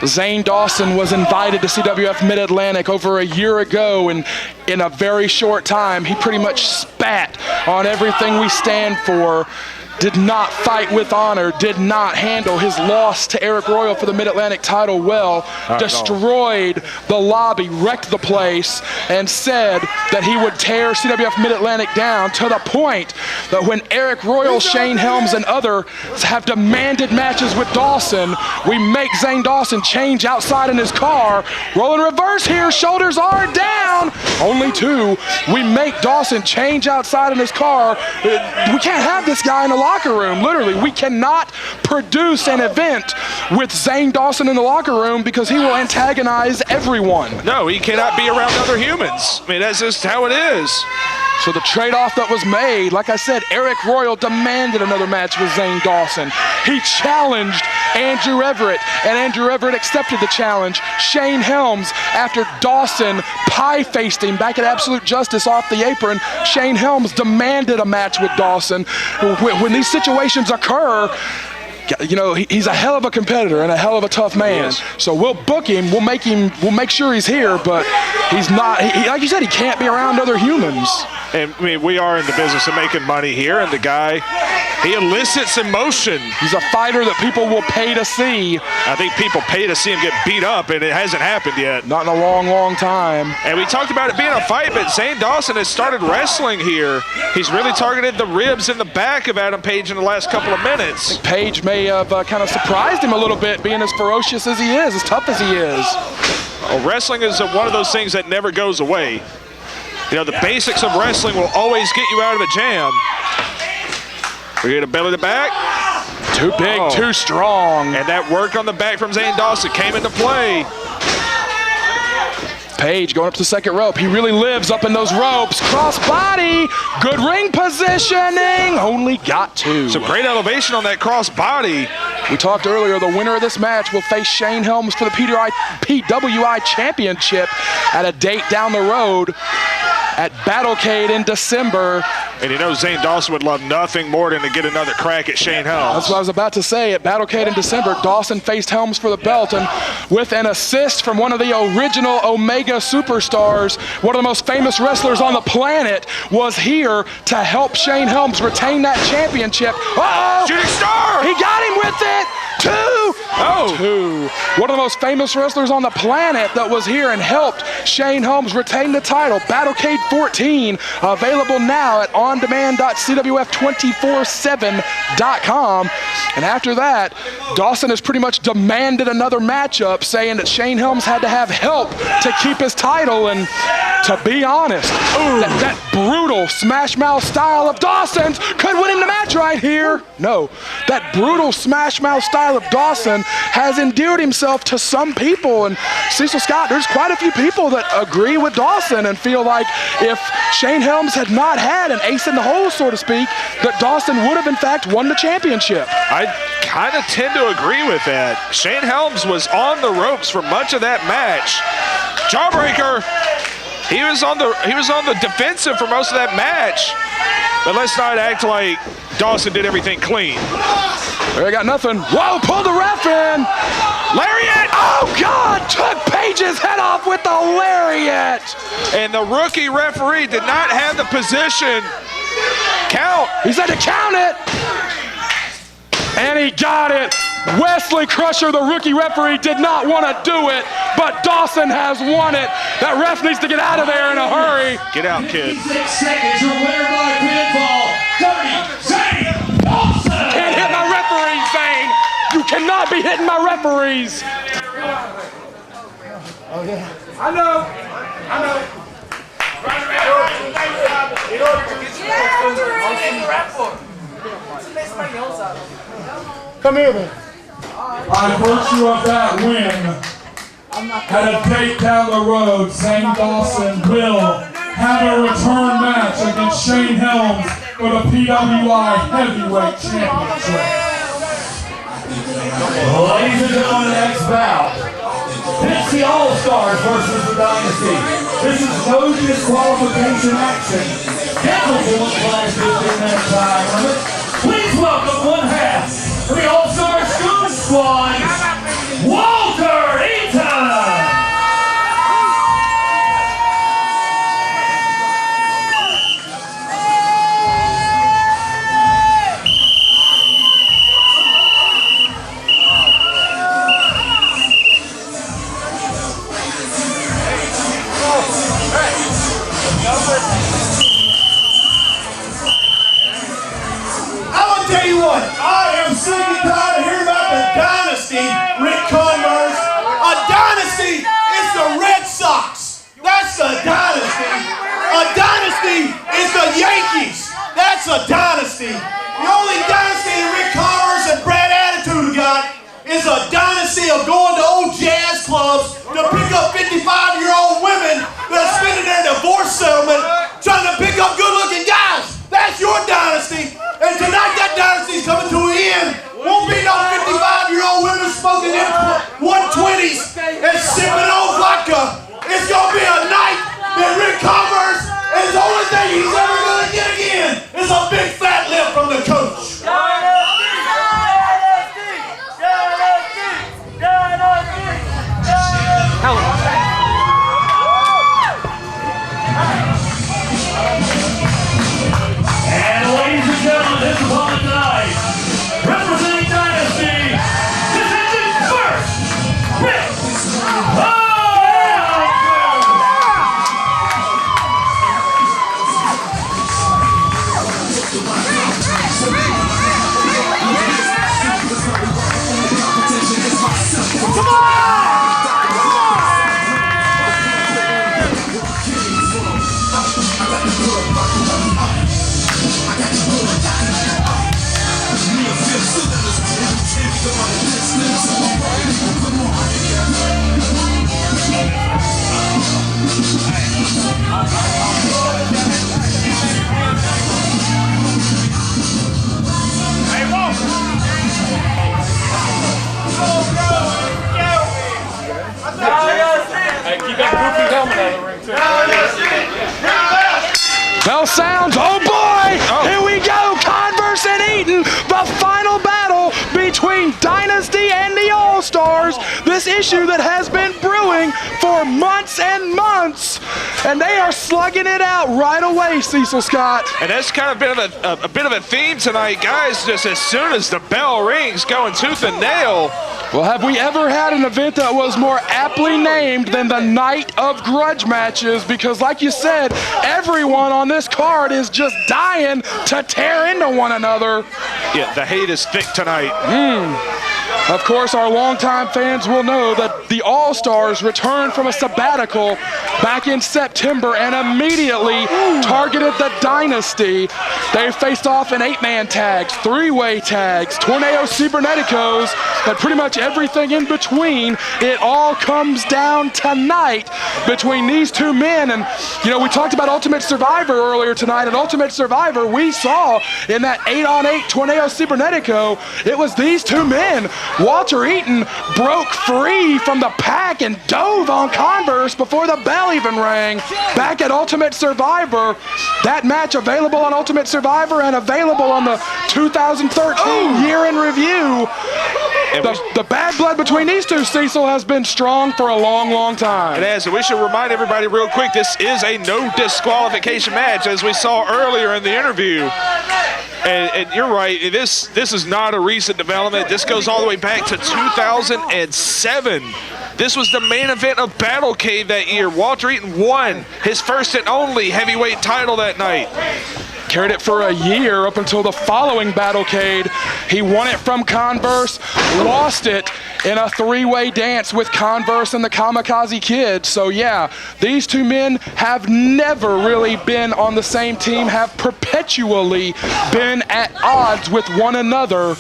Zane Dawson was invited to CWF Mid-Atlantic over a year ago, and in a very short time, he pretty much spat on everything we stand for. Did not fight with honor, did not handle his loss to Aric Royal for the Mid-Atlantic title well, destroyed the lobby, wrecked the place, and said that he would tear CWF Mid-Atlantic down to the point that when Aric Royal, Shane Helms, and others have demanded matches with Dawson, we make Zane Dawson change outside in his car, roll in reverse here, shoulders are down, only 2. We make Dawson change outside in his car. We can't have this guy in the locker room, literally. We cannot produce an event with Zane Dawson in the locker room because he will antagonize everyone.
No, he cannot be around other humans. I mean, that's just how it is.
So the trade-off that was made, like I said, Aric Royal demanded another match with Zane Dawson. He challenged Andrew Everett, and Andrew Everett accepted the challenge. Shane Helms, after Dawson pie-faced him back at Absolute Justice off the apron, Shane Helms demanded a match with Dawson. When these situations occur, he's a hell of a competitor and a hell of a tough man. Yes. So we'll book him, we'll make sure he's here, but he's not, like you said, he can't be around other humans.
And I mean, we are in the business of making money here, and the guy, he elicits emotion.
He's a fighter that people will pay to see.
I think people pay to see him get beat up, and it hasn't happened yet.
Not in a long, long time.
And we talked about it being a fight, but Zane Dawson has started wrestling here. He's really targeted the ribs and the back of Adam Paige in the last couple of minutes.
I think Paige may have kind of surprised him a little bit, being as ferocious as he is, as tough as he is.
Well, wrestling is one of those things that never goes away. You know, the basics of wrestling will always get you out of a jam. We get a belly to back.
Too big, too strong.
And that work on the back from Zane Dawson came into play.
Paige going up to the second rope. He really lives up in those ropes. Cross body, good ring positioning. Only got two.
Some great elevation on that cross body.
We talked earlier, the winner of this match will face Shane Helms for the PWI Championship at a date down the road at Battlecade in December.
And you know Zane Dawson would love nothing more than to get another crack at Shane Helms.
That's what I was about to say. At Battlecade in December, Dawson faced Helms for the belt, and with an assist from one of the original Omega superstars, one of the most famous wrestlers on the planet, was here to help Shane Helms retain that championship. Uh-oh!
Shooting star!
He got him with it! Two. One of the most famous wrestlers on the planet that was here and helped Shane Helms retain the title. Battlecade 14, available now at ondemand.cwf247.com. And after that, Dawson has pretty much demanded another matchup, saying that Shane Helms had to have help to keep his title. And to be honest, that brutal smash mouth style of Dawson's could win him the match right here. No, that brutal smash mouth style of Dawson has endeared himself to some people. And Cecil Scott, there's quite a few people that agree with Dawson and feel like if Shane Helms had not had an ace in the hole, so to speak, that Dawson would have in fact won the championship.
I kind of tend to agree with that. Shane Helms was on the ropes for much of that match. Jawbreaker, he was on the defensive for most of that match. But let's not act like Dawson did everything clean.
There, got nothing. Whoa, pulled the ref in.
Lariat!
Oh, God, took Paige's head off with the lariat.
And the rookie referee did not have the position. Count.
He said to count it. And he got it. Wesley Crusher, the rookie referee, did not want to do it, but Dawson has won it. That ref needs to get out of there in a hurry.
Get out, kid.
6 seconds, your winner by pinfall, Zane Dawson.
Can't hit my referees, Zane. You cannot be hitting my referees.
Okay.
I know.
Come here, then.
By virtue of that win, at a date down the road, Zane Dawson will have a return match against Shane Helms for the PWI Heavyweight Championship.
Ladies and gentlemen, next bout. It's the All-Stars versus the Dynasty. This is no disqualification action. Scheduled for one class 15-minute time limit. Please welcome one half of the All-Stars Goon Squad, Walter Eaton.
Tell you what, I am sick and tired of hearing about the Dynasty, Ric Converse. A Dynasty is the Red Sox. That's a Dynasty. A Dynasty is the Yankees. That's a Dynasty. The only Dynasty that Ric Converse and Brad Attitude got is a dynasty of going to old jazz clubs to pick up 55-year-old women that are spending their divorce settlement trying to pick up good-looking guys. That's your dynasty. And tonight that dynasty's coming to an end. Won't be no 55-year-old women smoking them 120s and sipping on vodka. It's gonna be a night that Ric Converse is the only thing he's ever gonna get again is a big fat lip from the coach.
Oh boy, here we go, Converse and Eaton, the final battle between Dynasty and the All-Stars. This issue that has been brewing for months and months, and they are slugging it out right away, Cecil Scott.
And that's kind of been a bit of a theme tonight, guys. Just as soon as the bell rings, going tooth and nail.
Well, have we ever had an event that was more aptly named than the Night of Grudge matches? Because like you said, everyone on this card is just dying to tear into one another.
Yeah, the hate is thick tonight.
Of course, our longtime fans will know that the All-Stars returned from a sabbatical back in September and immediately targeted the Dynasty. They faced off in 8-man tags, 3-way tags, Torneo Ciberneticos, but pretty much everything in between. It all comes down tonight between these two men. And, you know, we talked about Ultimate Survivor earlier tonight. At Ultimate Survivor, we saw in that 8-on-8 Torneo Cibernetico, it was these two men. Walter Eaton broke free from the pack and dove on Converse before the bell even rang. Back at Ultimate Survivor, that match available on Ultimate Survivor and available on the 2013 year in review. The bad blood between these two, Cecil, has been strong for a long, long time.
It has. We should remind everybody real quick, this is a no disqualification match, as we saw earlier in the interview. And you're right, this is not a recent development. This goes all the way back to 2007. This was the main event of Battle Cave that year. Walter Eaton won his first and only heavyweight title that night.
Carried it for a year up until the following Battlecade. He won it from Converse, lost it in a 3-way dance with Converse and the Kamikaze Kid. So yeah, these two men have never really been on the same team, have perpetually been at odds with one another.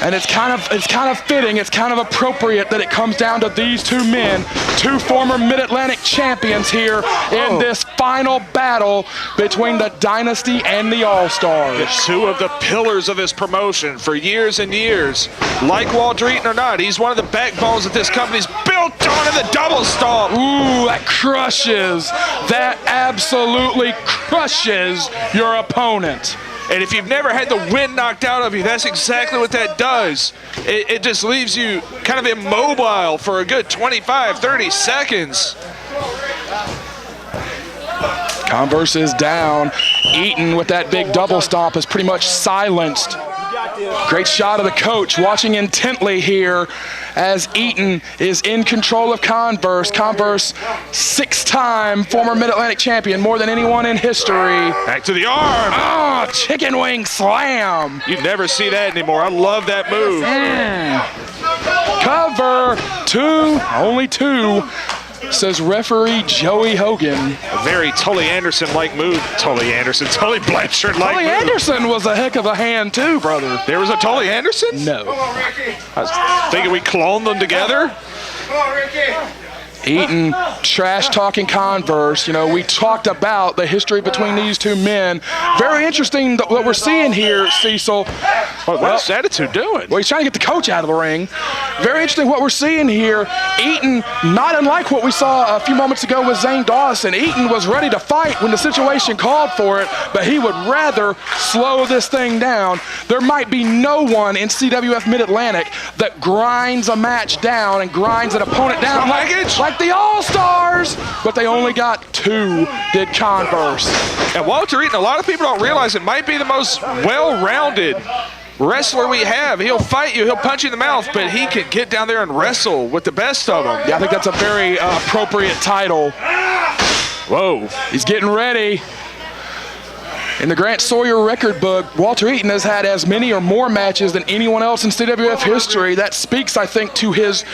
And it's kind of fitting, it's kind of appropriate that it comes down to these two men, two former Mid-Atlantic champions here in this final battle between the Dynasty and the All-Stars.
The two of the pillars of this promotion for years and years. Like Walter Eaton or not, he's one of the backbones that this company's built on in the double stomp.
Ooh, that crushes. That absolutely crushes your opponent.
And if you've never had the wind knocked out of you, that's exactly what that does. It just leaves you kind of immobile for a good 25, 30 seconds.
Converse is down. Eaton with that big double stomp is pretty much silenced. Great shot of the coach watching intently here as Eaton is in control of Converse. Converse, 6-time former Mid-Atlantic champion, more than anyone in history.
Back to the arm.
Oh, chicken wing slam.
You never see that anymore. I love that move.
Cover 2, only 2. Says referee Joey Hogan.
A very Tully Anderson-like move. Tully Blanchard-like move.
Tully Anderson was a heck of a hand too, brother.
There was a Tully Anderson?
No.
I was thinking we cloned them together.
Eaton trash-talking Converse. You know, we talked about the history between these two men. Very interesting what we're seeing here, Cecil.
What's Attitude doing?
Well, he's trying to get the coach out of the ring. Very interesting what we're seeing here. Eaton, not unlike what we saw a few moments ago with Zane Dawson. Eaton was ready to fight when the situation called for it, but he would rather slow this thing down. There might be no one in CWF Mid-Atlantic that grinds a match down and grinds an opponent down like the All-Stars, but they only got 2, did Converse.
And Walter Eaton, a lot of people don't realize it might be the most well-rounded wrestler we have. He'll fight you, he'll punch you in the mouth, but he can get down there and wrestle with the best of them.
Yeah, I think that's a very appropriate title.
Whoa.
He's getting ready. In the Grant Sawyer record book, Walter Eaton has had as many or more matches than anyone else in CWF history. That speaks, I think, to his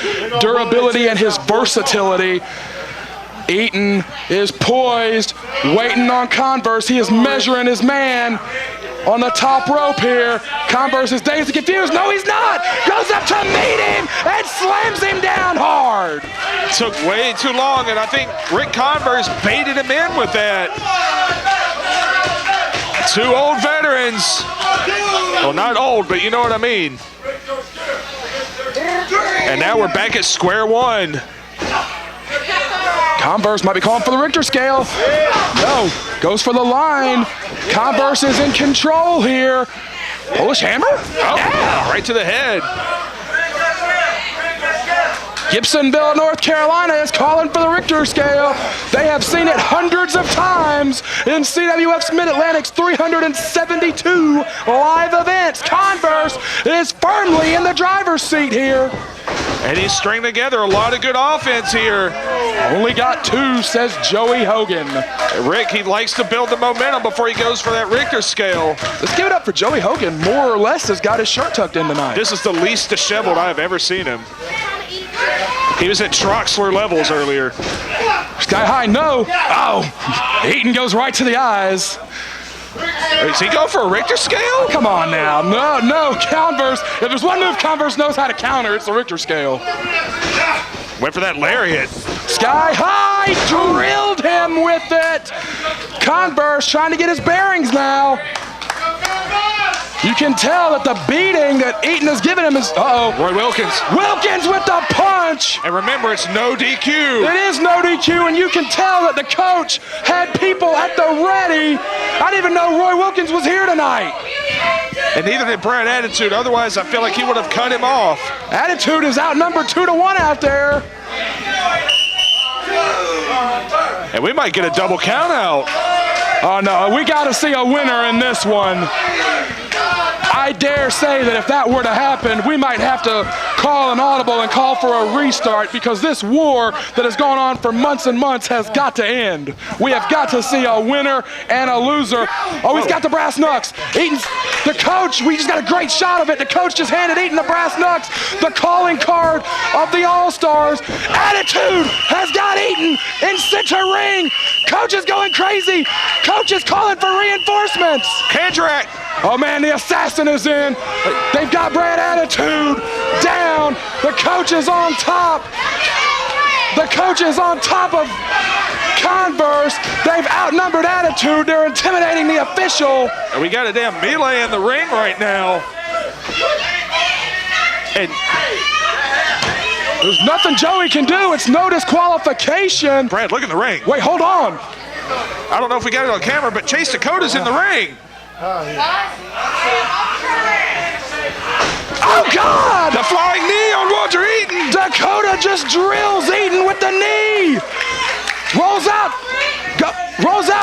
durability and his versatility. Eaton is poised, waiting on Converse. He is measuring his man on the top rope here. Converse is dazed and confused. No, he's not. Goes up to meet him and slams him down hard.
Took way too long, and I think Ric Converse baited him in with that. 2 old veterans. Well, not old, but you know what I mean. And now we're back at square one.
Converse might be calling for the Richter scale. No, goes for the line. Converse is in control here. Polish hammer?
Oh, yeah, right to the head.
Gibsonville, North Carolina is calling for the Richter scale. They have seen it hundreds of times in CWF's Mid-Atlantic's 372 live events. Converse is firmly in the driver's seat here.
And he's stringing together a lot of good offense here.
Only got 2, says Joey Hogan.
Rick, he likes to build the momentum before he goes for that Richter scale.
Let's give it up for Joey Hogan. More or less has got his shirt tucked in tonight.
This is the least disheveled I've ever seen him. He was at Troxler levels earlier.
Sky high, no. Oh, Eaton goes right to the eyes.
Is he going for a Richter scale?
Come on now. No, Converse. If there's one move Converse knows how to counter, it's the Richter scale.
Went for that lariat.
Sky high, drilled him with it. Converse trying to get his bearings now. You can tell that the beating that Eaton has given him is,
Roy Wilkins.
Wilkins with the punch.
And remember, it's no DQ.
It is no DQ, and you can tell that the coach had people at the ready. I didn't even know Roy Wilkins was here tonight.
And neither did Brad Attitude. Otherwise, I feel like he would have cut him off.
Attitude is outnumbered 2-1 out there.
And we might get a double count out.
Oh no, we got to see a winner in this one. I dare say that if that were to happen, we might have to call an audible and call for a restart, because this war that has gone on for months and months has got to end. We have got to see a winner and a loser. Oh, he's got the brass knucks. Eaton's, the coach, we just got a great shot of it. The coach just handed Eaton the brass knucks, the calling card of the All-Stars. Attitude has got Eaton in center ring. Coach is going crazy. Coach is calling for reinforcements.
Kandrack.
Oh man, the assassin is in. They've got Brad Attitude down. The coach is on top. The coach is on top of Converse. They've outnumbered Attitude. They're intimidating the official.
And we got a damn melee in the ring right now. And
there's nothing Joey can do. It's no disqualification.
Brad, look in the ring.
Wait, hold on.
I don't know if we got it on camera, but Chase Dakota's in the ring.
Oh, God!
The flying knee on Walter Eaton.
Dakota just drills Eaton with the knee. Rolls out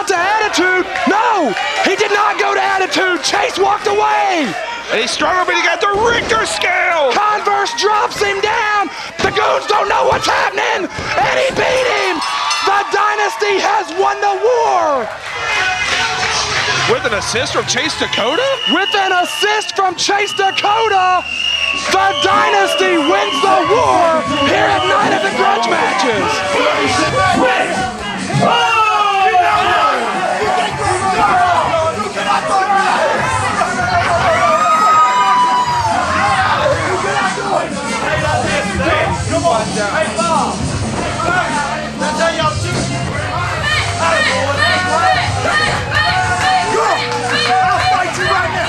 to Attitude. No, he did not go to Attitude. Chase walked away.
And he's stronger, but he got the Richter scale.
Converse drops him down. The goons don't know what's happening, and he beat him. The Dynasty has won the war.
With an assist from Chase Dakota?
With an assist from Chase Dakota, the Dynasty wins the war here at Night of the Grudge Matches.
That's how y'all do. I'll fight you right now.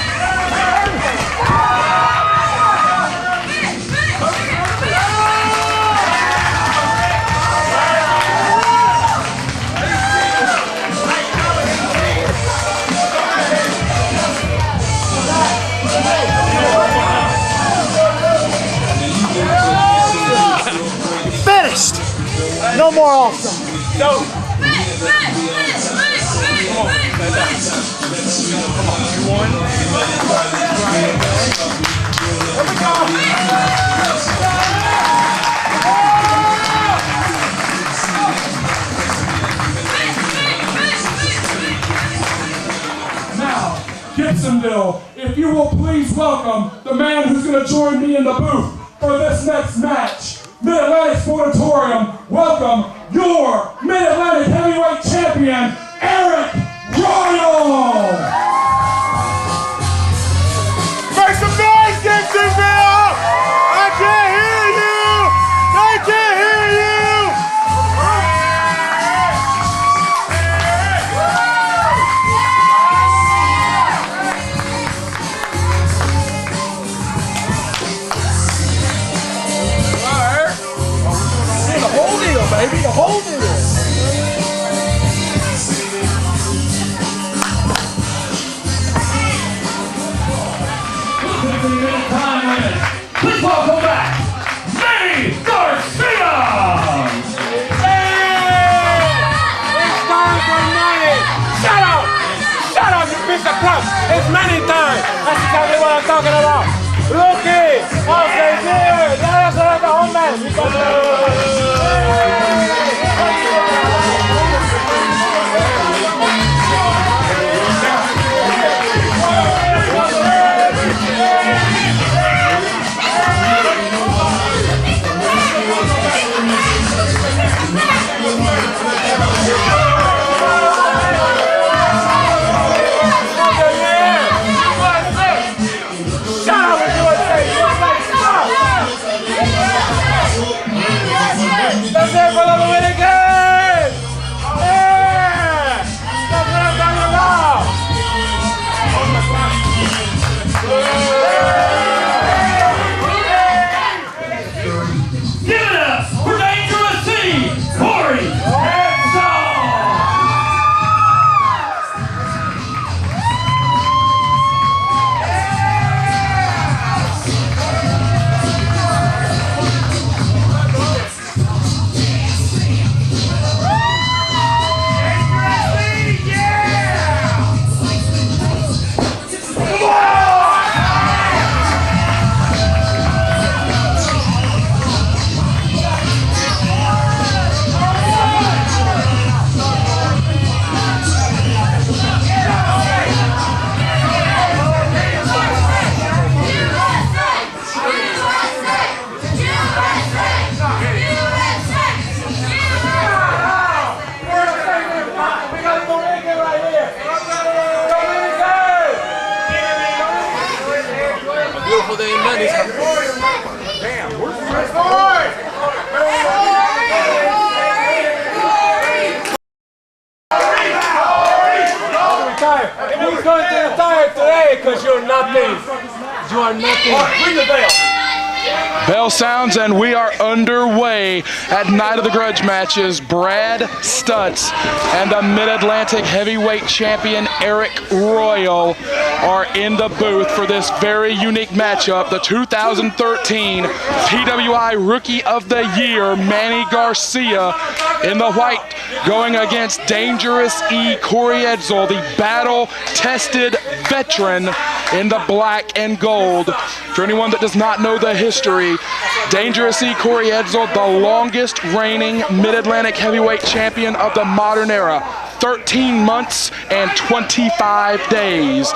Finished. No more awesome. No.
Now, Gibsonville, if you will please welcome the man who's going to join me in the booth for this next match. Mid-Atlantic Sportatorium, welcome your Mid-Atlantic Heavyweight Champion, Aric Royal!
Make some noise, Gibsonville! I can't hear you! I can't hear you! The whole deal, baby, the whole deal.
minutes, please welcome back, Manny Garcia!
It's time for Manny! Shut up! Shut up, you piece of crap! It's Manny time! That's exactly what I'm talking about! Rookie! Okay, here! That's the home man! That's it for the winning game! Yeah! That's what I'm talking about!
Give it up for Dangerous C, Corey Edsel!
Beautiful day in Manny's.
Who's going to retire today? Because you're nothing. You are nothing. Ring the bell.
Bell sounds and we are underway at Night of the Grudge matches. Brad Stutz and the Mid-Atlantic Heavyweight Champion Aric Royal are in the booth for this very unique matchup. The 2013 PWI Rookie of the Year, Manny Garcia, in the white, going against Dangerous E, Corey Edzel, the battle-tested veteran, in the black and gold. For anyone that does not know the history, Dangerous E, Corey Edzel, the longest reigning Mid-Atlantic Heavyweight Champion of the modern era, 13 months and 25 days.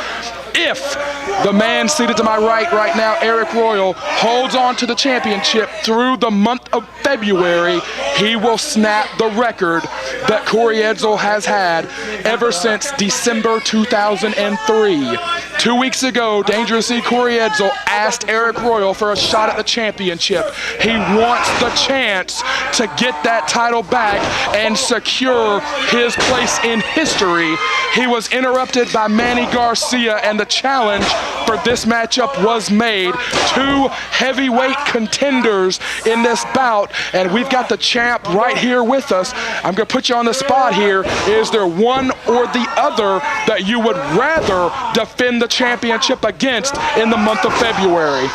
If the man seated to my right now, Aric Royal, holds on to the championship through the month of February, he will snap the record that Corey Edzel has had ever since December 2003. 2 weeks ago, Dangerous E, Corey Edzel asked Aric Royal for a shot at the championship. He wants the chance to get that title back and secure his place in history. He was interrupted by Manny Garcia, and the challenge for this matchup was made. Two heavyweight contenders in this bout, and we've got the champ right here with us. I'm going to put you on the spot here. Is there one or the other that you would rather defend the championship against in the month of February?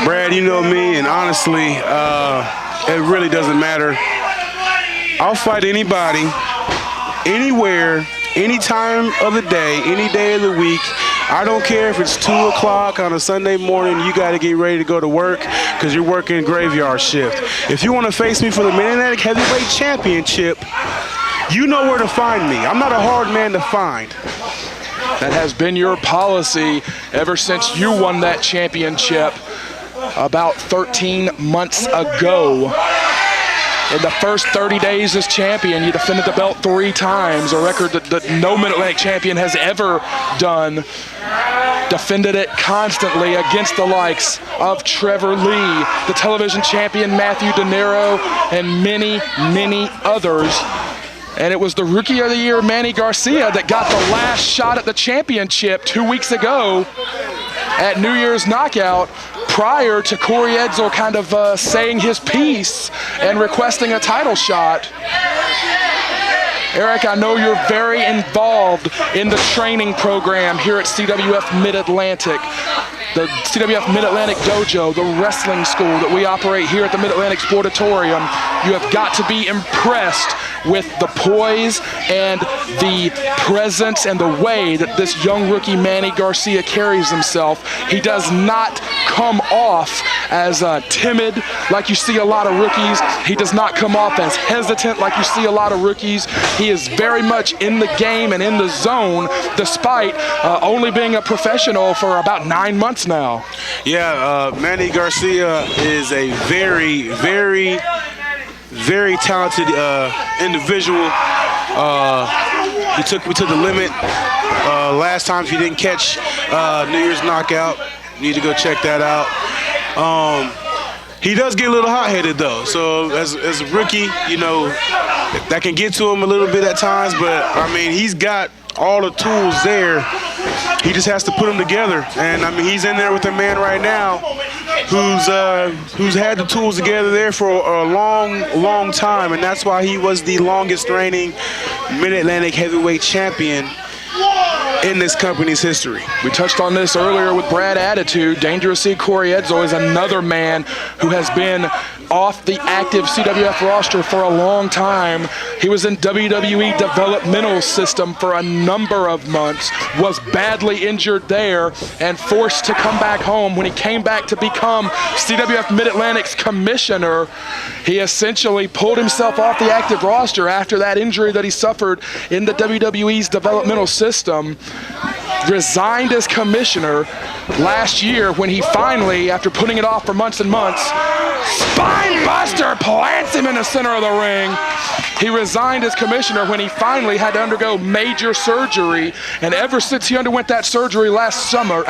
Brad, you know me, and honestly, it really doesn't matter. I'll fight anybody, anywhere, any time of the day, any day of the week. I don't care if it's 2 o'clock on a Sunday morning, you got to get ready to go to work because you're working graveyard shift. If you want to face me for the Mid-Atlantic Heavyweight Championship, you know where to find me. I'm not a hard man to find.
That has been your policy ever since you won that championship about 13 months ago. In the first 30 days as champion, you defended the belt 3 times, a record that no Mid-Atlantic champion has ever done. Defended it constantly against the likes of Trevor Lee, the television champion Matthew De Niro, and many, many others. And it was the Rookie of the Year, Manny Garcia, that got the last shot at the championship 2 weeks ago at New Year's Knockout, prior to Corey Edzel kind of saying his piece and requesting a title shot. Aric, I know you're very involved in the training program here at CWF Mid-Atlantic. the CWF Mid-Atlantic Dojo, the wrestling school that we operate here at the Mid-Atlantic Sportatorium, you have got to be impressed with the poise and the presence and the way that this young rookie Manny Garcia carries himself. He does not come off as timid like you see a lot of rookies. He does not come off as hesitant like you see a lot of rookies. He is very much in the game and in the zone, despite only being a professional for about 9 months now.
Yeah, Manny Garcia is a very, very, very talented individual. He took me to the limit. Last time, if you didn't catch New Year's Knockout, you need to go check that out. He does get a little hot-headed, though. So as a rookie, you know, that can get to him a little bit at times. But, I mean, he's got all the tools there. He just has to put them together. And, I mean, he's in there with a man right now who's had the tools together there for a long, long time. And that's why he was the longest reigning Mid-Atlantic heavyweight champion in this company's history.
We touched on this earlier with Brad Attitude. Dangerous C. Corey Edsel is another man who has been off the active CWF roster for a long time. He was in WWE developmental system for a number of months, was badly injured there, and forced to come back home. When he came back to become CWF Mid-Atlantic's commissioner, he essentially pulled himself off the active roster after that injury that he suffered in the WWE's developmental system. Resigned as commissioner last year when he finally, after putting it off for months and months, spine buster plants him in the center of the ring. He resigned as commissioner when he finally had to undergo major surgery, and ever since he underwent that surgery last summer,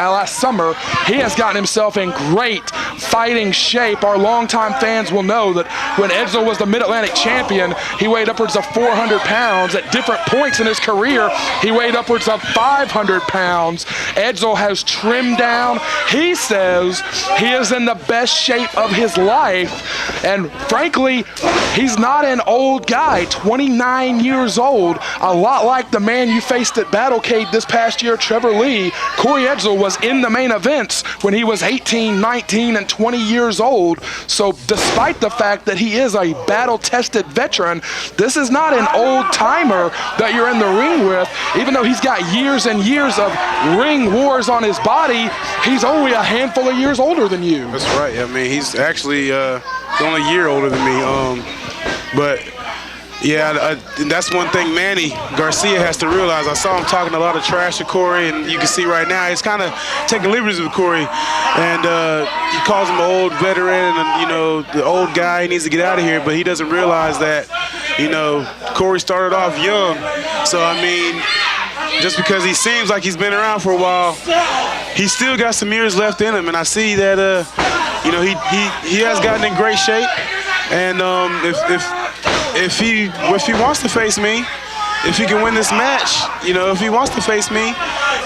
he has gotten himself in great fighting shape. Our longtime fans will know that when Edsel was the Mid-Atlantic champion, he weighed upwards of 400 pounds. At different points in his career, he weighed upwards of 500 pounds. Edsel has trimmed down. He says he is in the best shape of his life, and frankly, he's not an old guy, 29 years old, a lot like the man you faced at Battlecade this past year, Trevor Lee. Corey Edsel was in the main events when he was 18, 19, and 20 years old. So despite the fact that he is a battle-tested veteran, this is not an old-timer that you're in the ring with. Even though he's got years and years of ring wars on his body, he's only a handful of years older than you.
That's right. I mean, he's actually only a year older than me. But yeah, that's one thing Manny Garcia has to realize. I saw him talking a lot of trash to Corey, and you can see right now he's kind of taking liberties with Corey. And he calls him an old veteran and, you know, the old guy. He needs to get out of here, but he doesn't realize that, you know, Corey started off young. So, I mean, just because he seems like he's been around for a while, he's still got some years left in him. And I see that, you know, he has gotten in great shape. And if he wants to face me, if he can win this match, you know, if he wants to face me,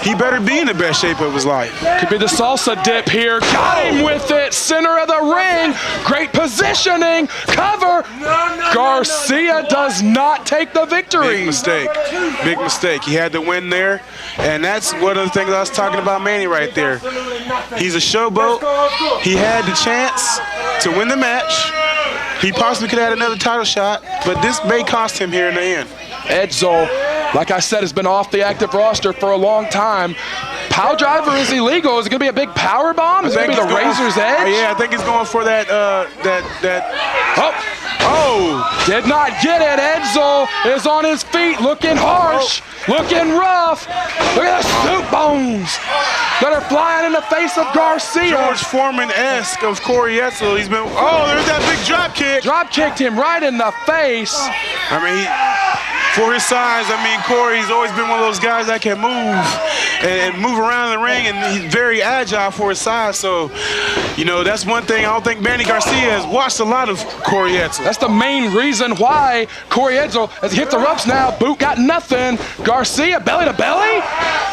he better be in the best shape of his life.
Could be the salsa dip here. Got him with it. Center of the ring. Great positioning. Cover. Garcia does not take the victory.
Big mistake. Big mistake. He had to win there. And that's one of the things I was talking about Manny right there. He's a showboat. He had the chance to win the match. He possibly could have had another title shot, but this may cost him here in the end.
Edsel, like I said, has been off the active roster for a long time. Pile driver is illegal. Is it going to be a big power bomb? Is it going to be the Razor's Edge?
Yeah, I think he's going for that.
Oh, did not get it. Edsel is on his feet, looking harsh, looking rough. Look at the soup bones that are flying in the face of Garcia.
George Foreman-esque of Corey Edsel. He's been, oh, there's that big drop kick.
Drop kicked him right in the face.
I mean, for his size, I mean, Corey's always been one of those guys that can move and move around the ring, and he's very agile for his size. So, you know, that's one thing. I don't think Manny Garcia has watched a lot of Corey Edsel.
That's the main reason why Corey Edsel, as he hit the ropes now, boot got nothing. Garcia, belly to belly.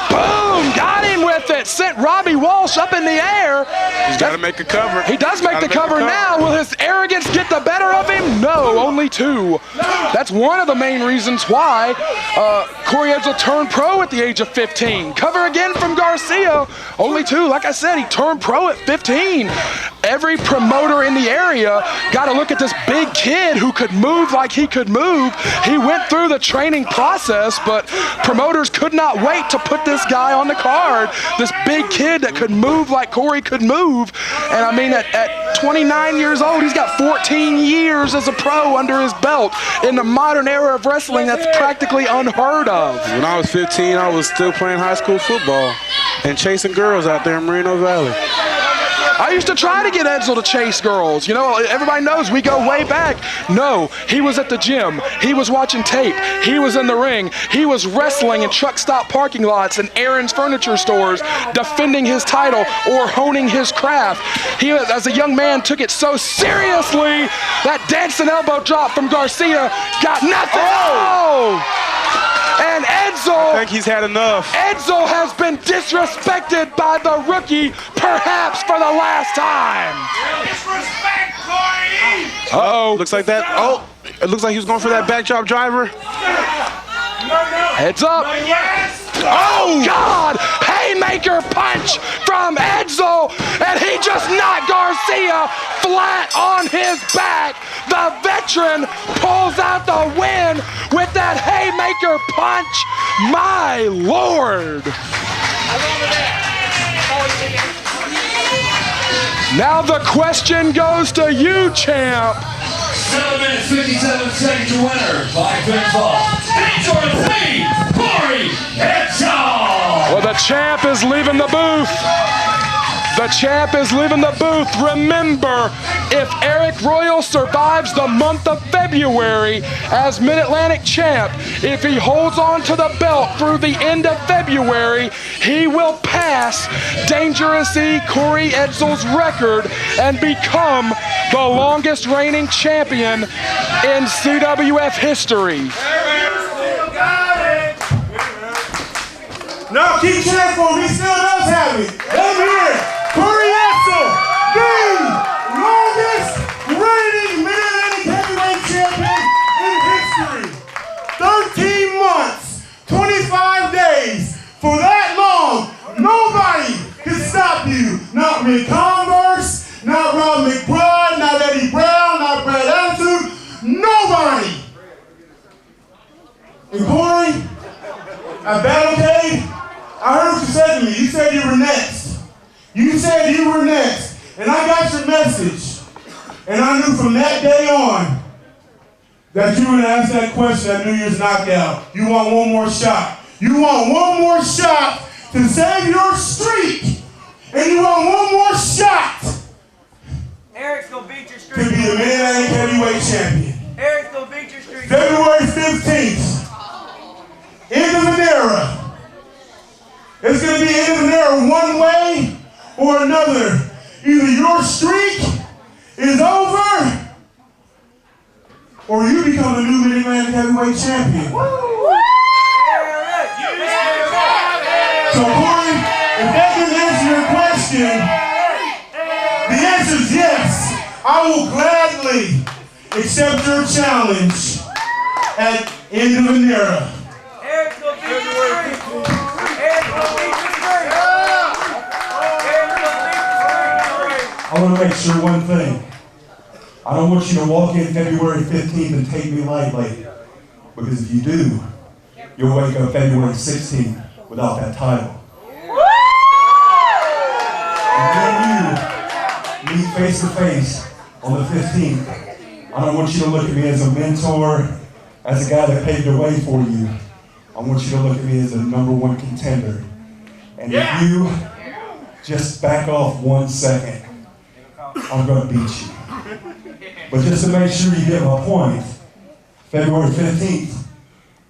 Boom, got him with it. that sent Robbie Walsh up in the air.
He's got to make a cover.
He does make the cover now. Will his arrogance get the better of him? No, only 2. That's one of the main reasons why Corey Edsel turned pro at the age of 15. Cover again from Garcia, only 2. Like I said, he turned pro at 15. Every promoter in the area got to look at this big kid who could move like he could move. He went through the training process, but promoters could not wait to put this guy on the card. This big kid that could move like Corey could move. And I mean, at 29 years old, he's got 14 years as a pro under his belt. In the modern era of wrestling, that's practically unheard of.
When I was 15, I was still playing high school football and chasing girls out there in Moreno Valley.
I used to try to get Edsel to chase girls. You know, everybody knows we go way back. No, he was at the gym. He was watching tape. He was in the ring. He was wrestling in truck stop parking lots and Aaron's furniture stores, defending his title or honing his craft. He, as a young man, took it so seriously that dancing elbow drop from Garcia got nothing. Oh! And Edsel,
I think he's had enough.
Edsel has been disrespected by the rookie, perhaps for the last time.
Disrespect, Corey!
Uh-oh, looks like that. Oh, it looks like he was going for that backdrop driver.
Heads up. Oh, God! Haymaker punch from Edsel, and he just knocked Garcia flat on his back. The veteran pulls out the win with that haymaker punch. My Lord. Now the question goes to you, champ.
7 minutes, 57 seconds to winner by pinfall. Victory, Corey Edsel.
Well, the champ is leaving the booth. The champ is leaving the booth. Remember, if Aric Royal survives the month of February as Mid-Atlantic champ, if he holds on to the belt through the end of February, he will pass Dangerous E Corey Edsel's record and become the longest reigning champion in CWF history.
No, keep cheering for him. He still does have it. Let him hear it. Corey Edsel, the longest reigning Mid-Atlantic heavyweight champion in history. 13 months, 25 days. For that long, nobody can stop you. Not Ric Converse, not Rob McBride, not Eddie Brown, not Brad Attitude. Nobody. And Corey, at Battlecade, I heard what you said to me. You said you were next. You said you were next. And I got your message. And I knew from that day on that you were going to ask that question at New Year's Knockout. You want one more shot. You want one more shot to save your streak. And you want one more shot.
Aric's going to beat your streak.
To be the Mid-Atlantic heavyweight champion.
Aric's going to beat your streak.
February 15th. End of an era. It's going to be end of an era one way or another. Either your streak is over or you become the new Mid-Atlantic heavyweight champion. So Corey, if that didn't answer your question, the answer is yes. I will gladly accept your challenge at end of an era.
Aric's going to beat your streak. Aric's going to beat your streak. Aric's going to beat your streak.
I want to make sure one thing. I don't want you to walk in February 15th and take me lightly. Because if you do, you'll wake up February 16th without that title. And then you meet face to face on the 15th. I don't want you to look at me as a mentor, as a guy that paved the way for you. I want you to look at me as a #1 contender. And if you just back off 1 second, I'm going to beat you. But just to make sure you get my point, February 15th,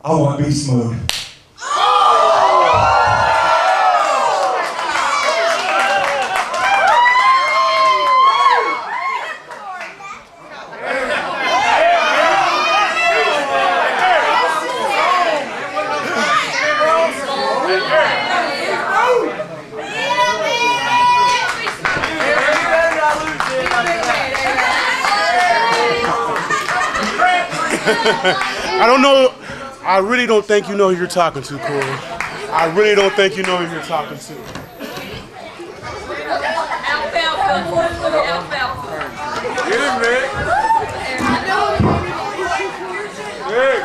I want beast mode.
I don't know. I really don't think you know who you're talking to, Corey. I really don't think you know who you're talking to.
Get him, Rick. Rick.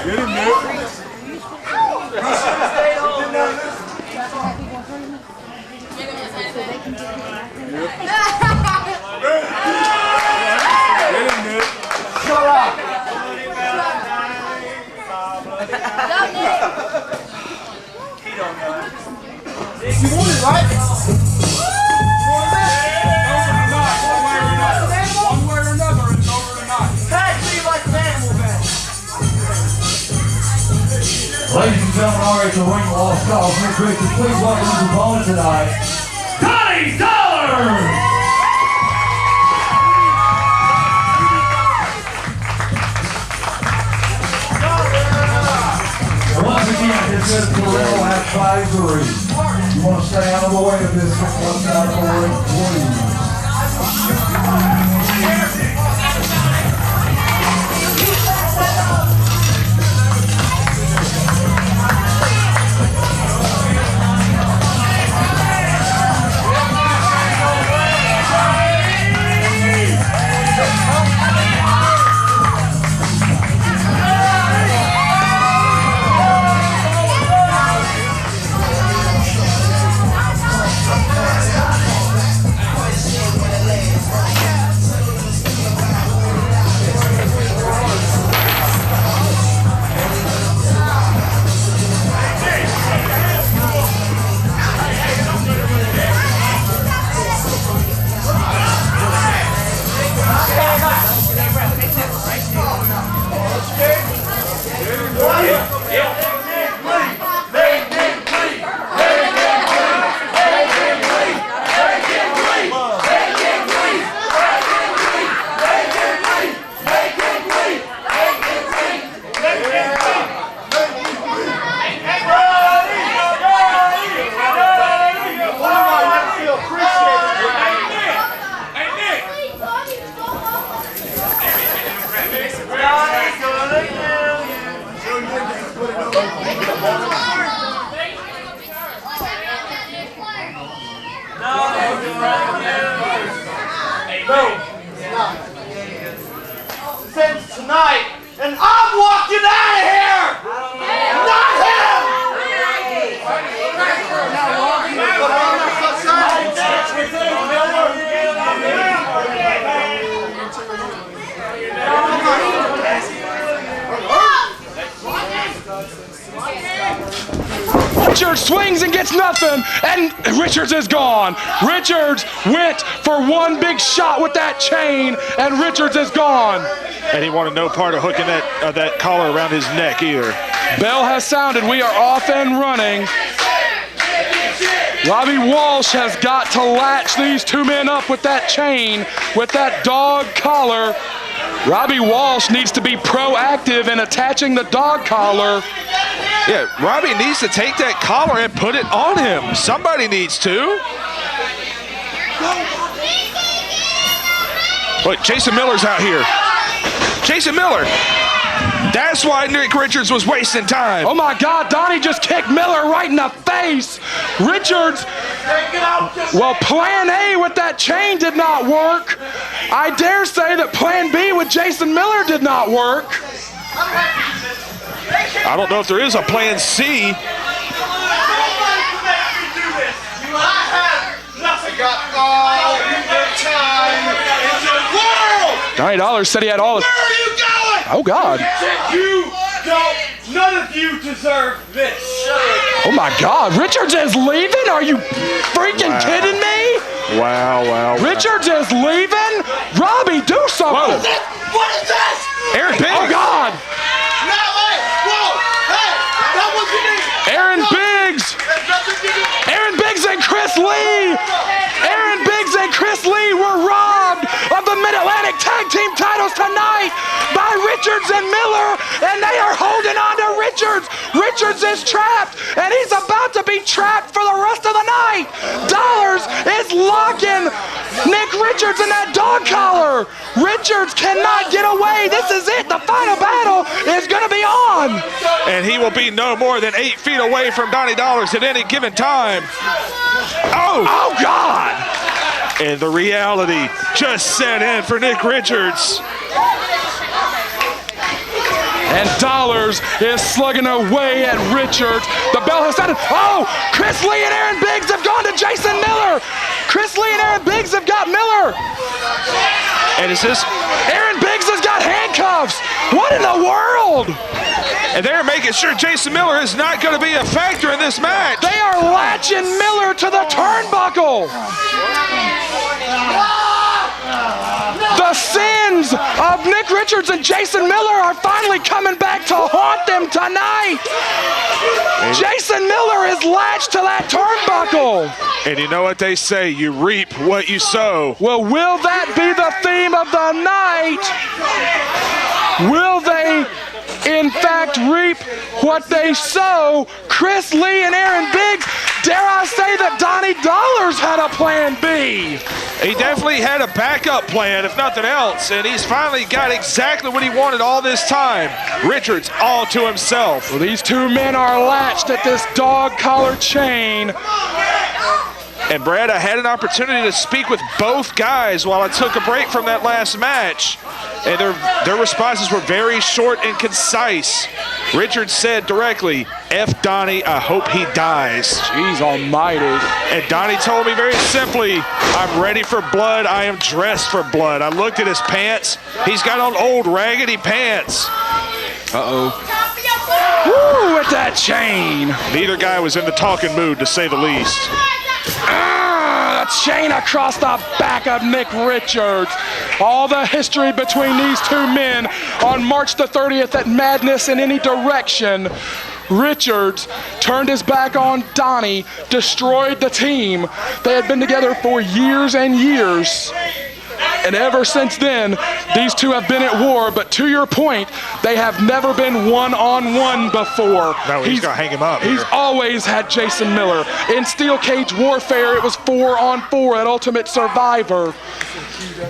Get him, Rick.
You want it, right?
One way or another, it's over tonight.
Tag me like an animal man.
Ladies and gentlemen, all right, the ring lost call. Please welcome his opponent tonight, Donnie Dollar! Once again, this is Guerrero at 5-3. You want to stay out of the way of this one out of the way, please.
Since tonight, and I'm walking out of here! Not him!
Richards swings and gets nothing, and Richards is gone. Richards went for one big shot with that chain, and Richards is gone.
And he wanted no part of hooking that collar around his neck either.
Bell has sounded. We are off and running. Robbie Walsh has got to latch these two men up with that chain, with that dog collar. Robbie Walsh needs to be proactive in attaching the dog collar.
Yeah, Robbie needs to take that collar and put it on him. Somebody needs to. Look, Jason Miller's out here. Jason Miller. That's why Nick Richards was wasting time.
Oh my God, Donnie just kicked Miller right in the face. Richards, well, plan A with that chain did not work. I dare say that plan B with Jason Miller did not work.
I don't know if there is a plan C.
$90 said he had all his...
Where are you going?
Oh God.
None of you deserve this.
Oh my God, Richards is leaving? Are you freaking kidding me?
Wow.
Richards is leaving? Robbie, do something.
What is this?
Aaron Biggs.
Oh God. Aaron Biggs. Aaron Biggs and Chris Lee. Aaron Biggs and Chris Lee were robbed of the Mid-Atlantic Tag Team titles tonight by Richards and Miller, and they are holding on to Richards. Richards is trapped, and he's about to be trapped for the rest of the night. Dollars is locking Nick Richards in that dog collar. Miller. Richards cannot get away. This is it. The final battle is going to be on.
And he will be no more than 8 feet away from Donnie Dollars at any given time. Oh God. And the reality just set in for Nick Richards.
And Dollars is slugging away at Richards. The bell has sounded. Oh, Chris Lee and Aaron Biggs have gone to Jason Miller. Chris Lee and Aaron Biggs have got Miller.
And is this?
Aaron Biggs has got handcuffs. What in the world?
And they're making sure Jason Miller is not going to be a factor in this match.
They are latching Miller to the turnbuckle. The sins of Nick Richards and Jason Miller are finally coming back to haunt them tonight. Jason Miller is latched to that turnbuckle.
And you know what they say, you reap what you sow.
Well, will that be the theme of the night? Will they, in fact, reap what they sow? Chris Lee and Aaron Biggs, dare I say that Donnie Dollars had a plan B.
He definitely had a backup plan, if nothing else, and he's finally got exactly what he wanted all this time. Richards all to himself.
Well, these two men are latched at this dog collar chain.
And Brad, I had an opportunity to speak with both guys while I took a break from that last match. And their responses were very short and concise. Richards said directly, F Donnie, I hope he dies.
Jeez almighty.
And Donnie told me very simply, I'm ready for blood, I am dressed for blood. I looked at his pants, he's got on old raggedy pants.
Uh-oh. Woo, with that chain.
Neither guy was in the talking mood, to say the least.
A chain across the back of Nick Richards. All the history between these two men on March the 30th at Madness in Any Direction. Richards turned his back on Donnie, destroyed the team. They had been together for years and years. And ever since then, these two have been at war, but to your point, they have never been one-on-one before.
No, he's gonna hang him up.
He's always had Jason Miller. In Steel Cage Warfare, it was 4-on-4 at Ultimate Survivor.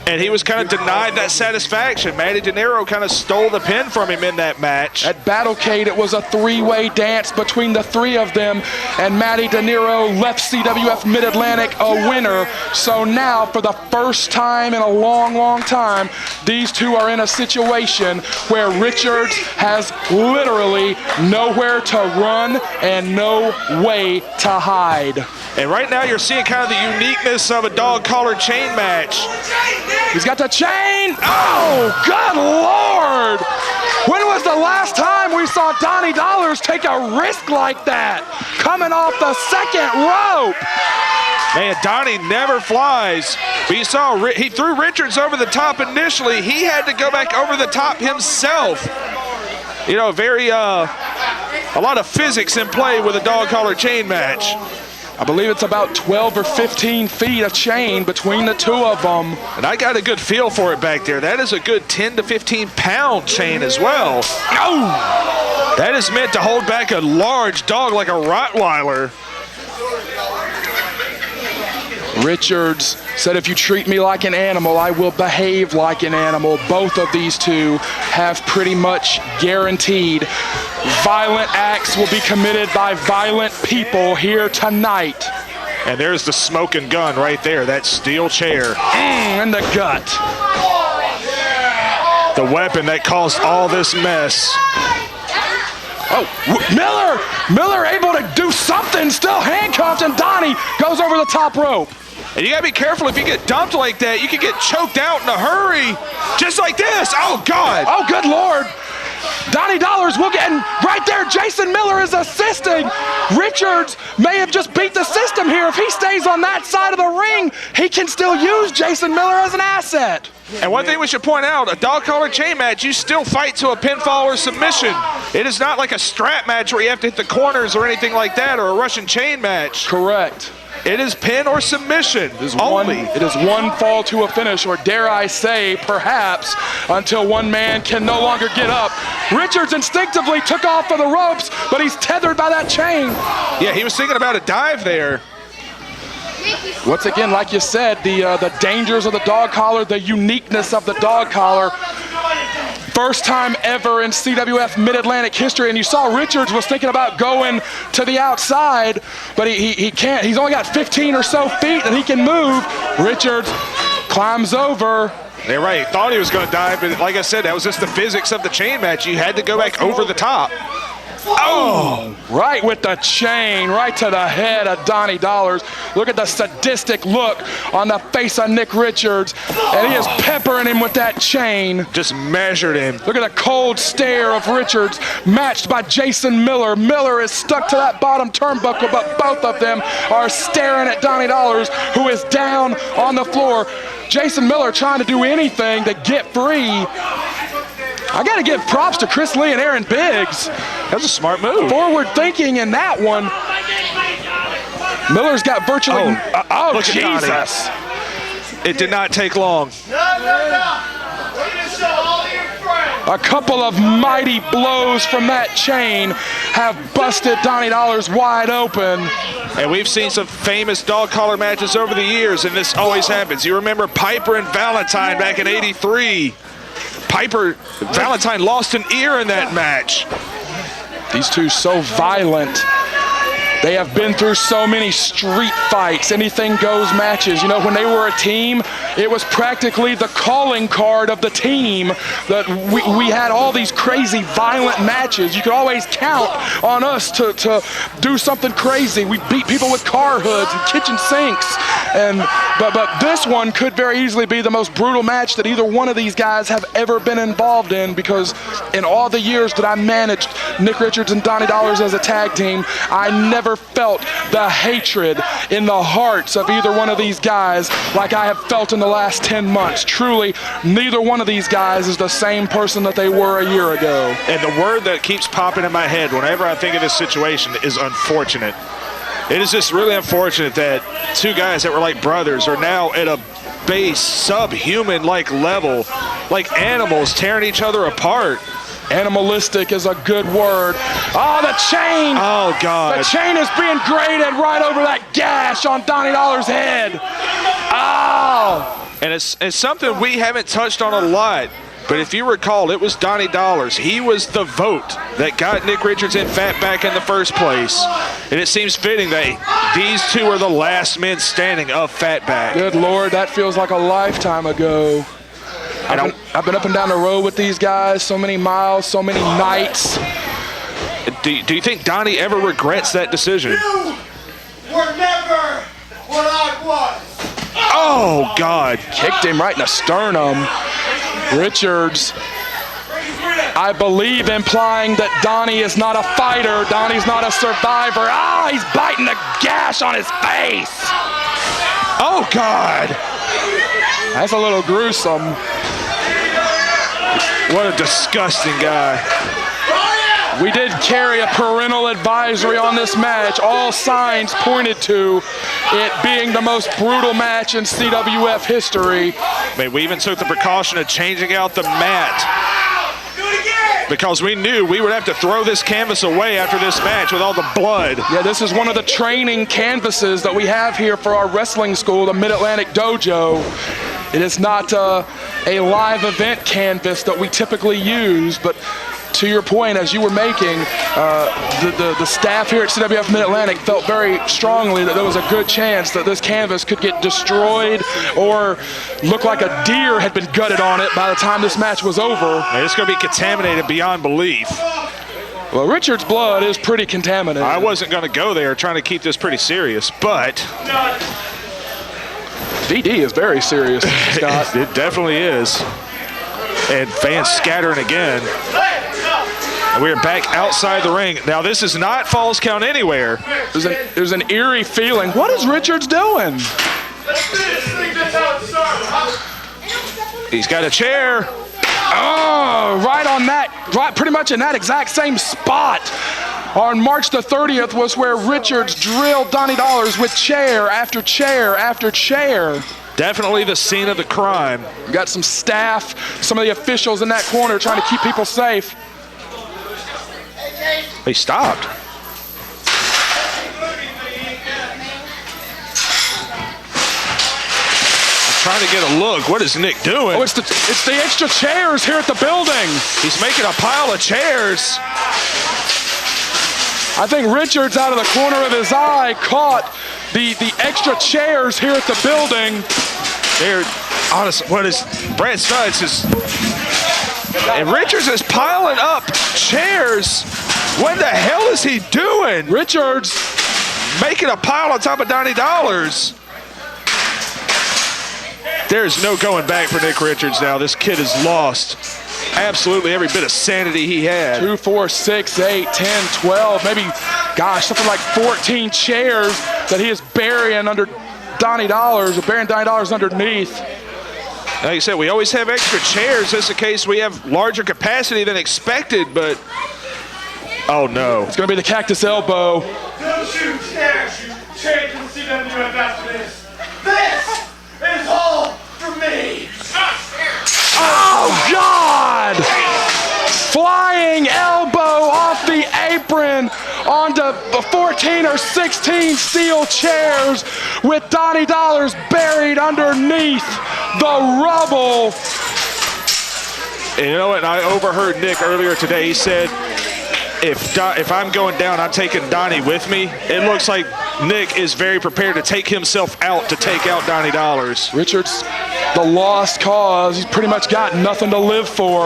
And he was kind of denied that satisfaction. Manny De Niro kind of stole the pin from him in that match.
At Battlecade, it was a three-way dance between the three of them, and Manny De Niro left CWF Mid-Atlantic a winner. So now, for the first time in a long, long time, these two are in a situation where Richards has literally nowhere to run and no way to hide.
And right now you're seeing kind of the uniqueness of a dog collar chain match.
He's got the chain. Oh, good Lord. When was the last time we saw Donnie Dollars take a risk like that? Coming off the second rope.
Man, Donnie never flies. But you saw he threw Richards over the top initially. He had to go back over the top himself. You know, a lot of physics in play with a dog collar chain match.
I believe it's about 12 or 15 feet of chain between the two of them.
And I got a good feel for it back there. That is a good 10 to 15 pound chain as well. Oh! That is meant to hold back a large dog like a Rottweiler.
Richards said, if you treat me like an animal, I will behave like an animal. Both of these two have pretty much guaranteed violent acts will be committed by violent people here tonight.
And there's the smoking gun right there, that steel chair.
In the gut.
The weapon that caused all this mess.
Oh, Miller able to do something, still handcuffed, and Donnie goes over the top rope.
And you gotta be careful, if you get dumped like that, you can get choked out in a hurry. Just like this, oh God.
Oh, good Lord. Donnie Dollars will get, and right there, Jason Miller is assisting. Richards may have just beat the system here. If he stays on that side of the ring, he can still use Jason Miller as an asset.
And one thing we should point out, a dog collar chain match, you still fight to a pinfall or submission. It is not like a strap match where you have to hit the corners or anything like that, or a Russian chain match.
Correct.
It is pin or submission only.
It is one fall to a finish, or dare I say, perhaps, until one man can no longer get up. Richards instinctively took off for the ropes, but he's tethered by that chain.
Yeah, he was thinking about a dive there.
Once again, like you said, the dangers of the dog collar, the uniqueness of the dog collar. First time ever in CWF Mid-Atlantic history, and you saw Richards was thinking about going to the outside, but he can't. He's only got 15 or so feet and he can move. Richards climbs over.
They're right. Thought he was going to dive, but like I said, that was just the physics of the chain match. You had to go back over the top.
Oh, right with the chain, right to the head of Donnie Dollars. Look at the sadistic look on the face of Nick Richards, and he is peppering him with that chain.
Just measured him.
Look at the cold stare of Richards, matched by Jason Miller. Miller is stuck to that bottom turnbuckle, but both of them are staring at Donnie Dollars, who is down on the floor. Jason Miller trying to do anything to get free. I got to give props to Chris Lee and Aaron Biggs.
That's a smart move.
Forward thinking in that one. Miller's got virtually. Oh Jesus.
It did not take long.
A couple of mighty blows from that chain have busted Donnie Dollars wide open.
And we've seen some famous dog collar matches over the years, and this always happens. You remember Piper and Valentine back in '83. Valentine lost an ear in that match.
These two so violent. They have been through so many street fights, anything goes matches. You know, when they were a team, it was practically the calling card of the team that we had all these crazy violent matches. You could always count on us to do something crazy. We beat people with car hoods and kitchen sinks. But this one could very easily be the most brutal match that either one of these guys have ever been involved in, because in all the years that I managed Nick Richards and Donnie Dollars as a tag team, I never felt the hatred in the hearts of either one of these guys like I have felt in the last 10 months. Truly, neither one of these guys is the same person that they were a year ago.
And the word that keeps popping in my head whenever I think of this situation is unfortunate. It is just really unfortunate that two guys that were like brothers are now at a base, subhuman-like level, like animals tearing each other apart.
Animalistic is a good word. Oh, the chain!
Oh, God.
The chain is being graded right over that gash on Donnie Dollars' head. Oh!
And it's something we haven't touched on a lot, but if you recall, it was Donnie Dollars. He was the vote that got Nick Richards in Fatback in the first place. And it seems fitting that these two are the last men standing of Fatback.
Good Lord, that feels like a lifetime ago. I've been up and down the road with these guys, so many miles, so many nights.
Do you think Donnie ever regrets that decision?
You were never what I was.
Oh, God.
Kicked him right in the sternum. Richards, I believe, implying that Donnie is not a fighter. Donnie's not a survivor. Ah, he's biting a gash on his face.
Oh, God.
That's a little gruesome.
What a disgusting guy.
We did carry a parental advisory on this match. All signs pointed to it being the most brutal match in CWF history.
Man, we even took the precaution of changing out the mat because we knew we would have to throw this canvas away after this match with all the blood.
Yeah, this is one of the training canvases that we have here for our wrestling school, the Mid-Atlantic Dojo. It is not a live event canvas that we typically use, but to your point, as you were making, the staff here at CWF Mid-Atlantic felt very strongly that there was a good chance that this canvas could get destroyed or look like a deer had been gutted on it by the time this match was over.
Man, it's going to be contaminated beyond belief.
Well, Richard's blood is pretty contaminated.
I wasn't going to go there trying to keep this pretty serious, but
DD is very serious, Scott.
It definitely is. And fans scattering again. And we're back outside the ring. Now, this is not Falls Count Anywhere.
There's an eerie feeling. What is Richards doing?
He's got a chair.
Oh, right on that, right pretty much in that exact same spot. On March the 30th was where Richards drilled Donnie Dollars with chair after chair after chair.
Definitely the scene of the crime.
We got some staff, some of the officials in that corner trying to keep people safe.
He stopped. Trying to get a look. What is Nick doing?
Oh, it's the extra chairs here at the building.
He's making a pile of chairs.
I think Richards, out of the corner of his eye, caught the extra chairs here at the building.
They're honest. What is Brad Studs is, and Richards is piling up chairs. What the hell is he doing?
Richards
making a pile on top of Donnie Dollars. There's no going back for Nick Richards now. This kid has lost absolutely every bit of sanity he had.
2, 4, 6, 8, 10, 12, maybe, gosh, something like 14 chairs that he is burying under Donnie Dollars, or burying Donnie Dollars underneath.
Like you said, we always have extra chairs. This is a case we have larger capacity than expected, but oh no.
It's going to be the cactus elbow.
Don't shoot, stairs, you champion CWF after this. This is all for me.
Oh, God! Flying elbow off the apron onto 14 or 16 steel chairs with Donnie Dollars buried underneath the rubble.
And you know what? I overheard Nick earlier today. He said, if I'm going down, I'm taking Donnie with me. It looks like Nick is very prepared to take himself out to take out Donnie Dollars.
Richards, the lost cause. He's pretty much got nothing to live for.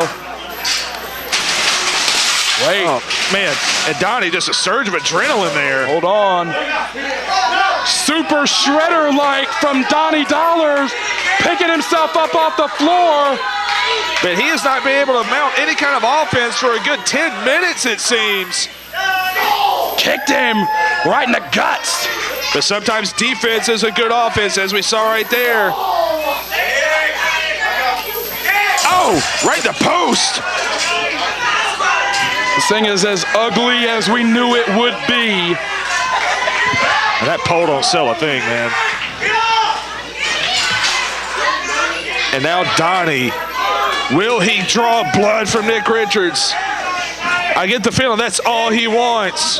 Wait.
Oh, man. And Donnie, just a surge of adrenaline there.
Hold on. Super shredder-like from Donnie Dollars, picking himself up off the floor.
But he has not been able to mount any kind of offense for a good 10 minutes, it seems.
Kicked him right in the guts.
But sometimes defense is a good offense, as we saw right there. Oh, right in the post.
This thing is as ugly as we knew it would be.
That pole don't sell a thing, man. And now Donnie. Will he draw blood from Nick Richards? I get the feeling that's all he wants.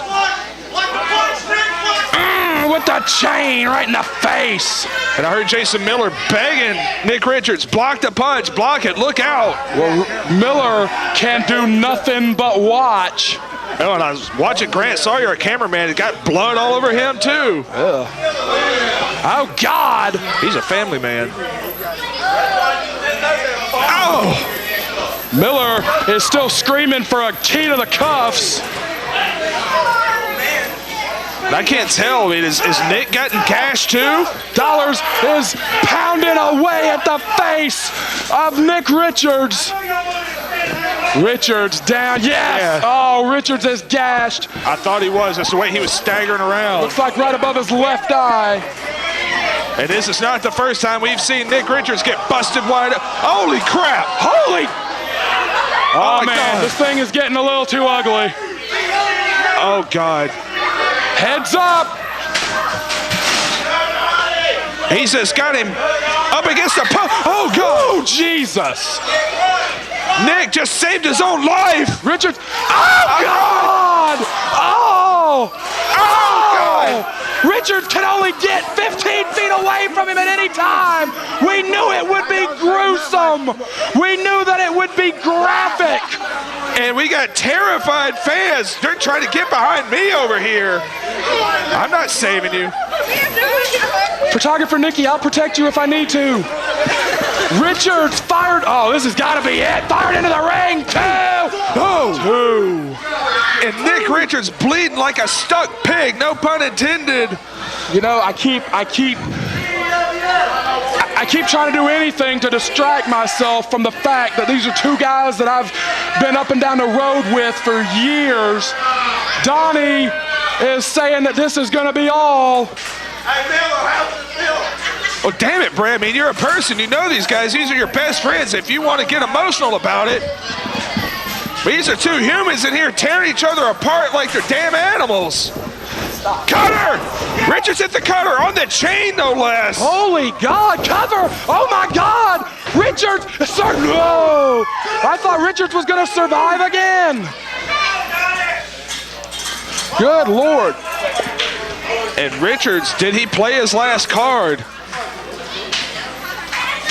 With the chain right in the face.
And I heard Jason Miller begging Nick Richards, block the punch, block it, look out.
Well, Miller can do nothing but watch.
Oh, and I was watching Grant Sawyer, a cameraman, it got blood all over him too.
Ugh. Oh, God.
He's a family man. Oh!
Miller is still screaming for a key to the cuffs.
I can't tell. I mean, is Nick getting cash too?
Dollars is pounding away at the face of Nick Richards. Richards down. Yes. Yeah. Oh, Richards is gashed.
I thought he was. That's the way he was staggering around.
Looks like right above his left eye.
And this is not the first time we've seen Nick Richards get busted wide up. Holy crap!
Holy! Oh man,
God.
This thing is getting a little too ugly.
Oh God.
Heads up!
He's just got him up against the post. Oh God!
Oh Jesus!
Nick just saved his own life.
Richards. Oh God! Oh! Oh God! Richards can only get 15 feet away from him at any time. We knew it would be gruesome. We knew that it would be graphic.
And we got terrified fans. They're trying to get behind me over here. I'm not saving you.
Photographer Nikki, I'll protect you if I need to. Richards fired. Oh, this has got to be it. Fired into the ring. Two.
And Nick Richards bleeding like a stuck pig. No pun intended.
You know, I keep trying to do anything to distract myself from the fact that these are two guys that I've been up and down the road with for years. Donnie is saying that this is going to be all.
Oh, damn it, Brad. I mean, you're a person. You know these guys. These are your best friends. If you want to get emotional about it. These are two humans in here tearing each other apart like they're damn animals. Cutter! Richards hit the cutter on the chain, no less.
Holy God, cover! Oh my God! Richards, no! I thought Richards was gonna survive again. Good Lord.
And Richards, did he play his last card?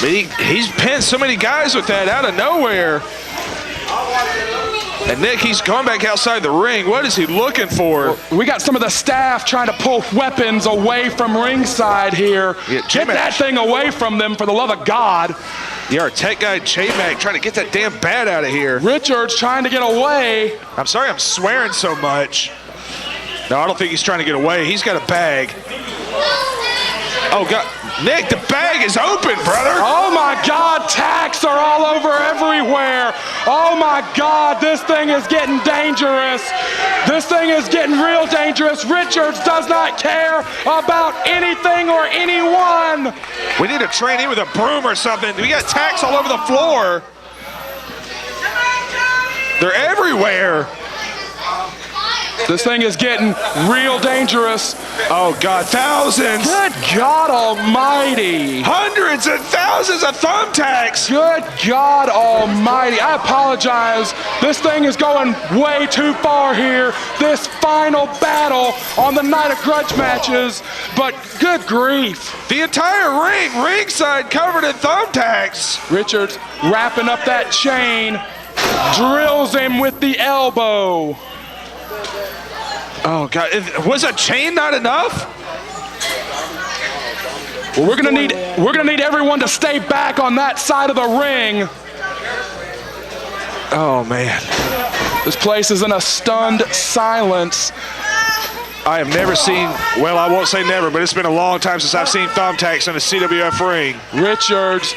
He's pinned so many guys with that out of nowhere. And Nick, he's going back outside the ring. What is he looking for?
We got some of the staff trying to pull weapons away from ringside here.
Yeah,
get that thing away from them, for the love of God.
Yeah, our tech guy, J-Mac, trying to get that damn bat out of here.
Richards trying to get away.
I'm sorry I'm swearing so much. No, I don't think he's trying to get away. He's got a bag. Oh, God. Nick, the bag is open, brother.
Oh, my God. Tacks are all over everywhere. Oh, my God. This thing is getting dangerous. This thing is getting real dangerous. Richards does not care about anything or anyone.
We need to train him with a broom or something. We got tacks all over the floor. They're everywhere.
This thing is getting real dangerous.
Oh, God, thousands.
Good God almighty.
Hundreds and thousands of thumbtacks.
Good God almighty. I apologize. This thing is going way too far here. This final battle on the night of grudge matches. But good grief.
The entire ring, ringside covered in thumbtacks.
Richards wrapping up that chain. Drills him with the elbow.
Oh, God, was a chain not enough?
Well, we're gonna need everyone to stay back on that side of the ring.
Oh, man.
This place is in a stunned silence.
I have never seen, well, I won't say never, but it's been a long time since I've seen thumbtacks in a CWF ring.
Richards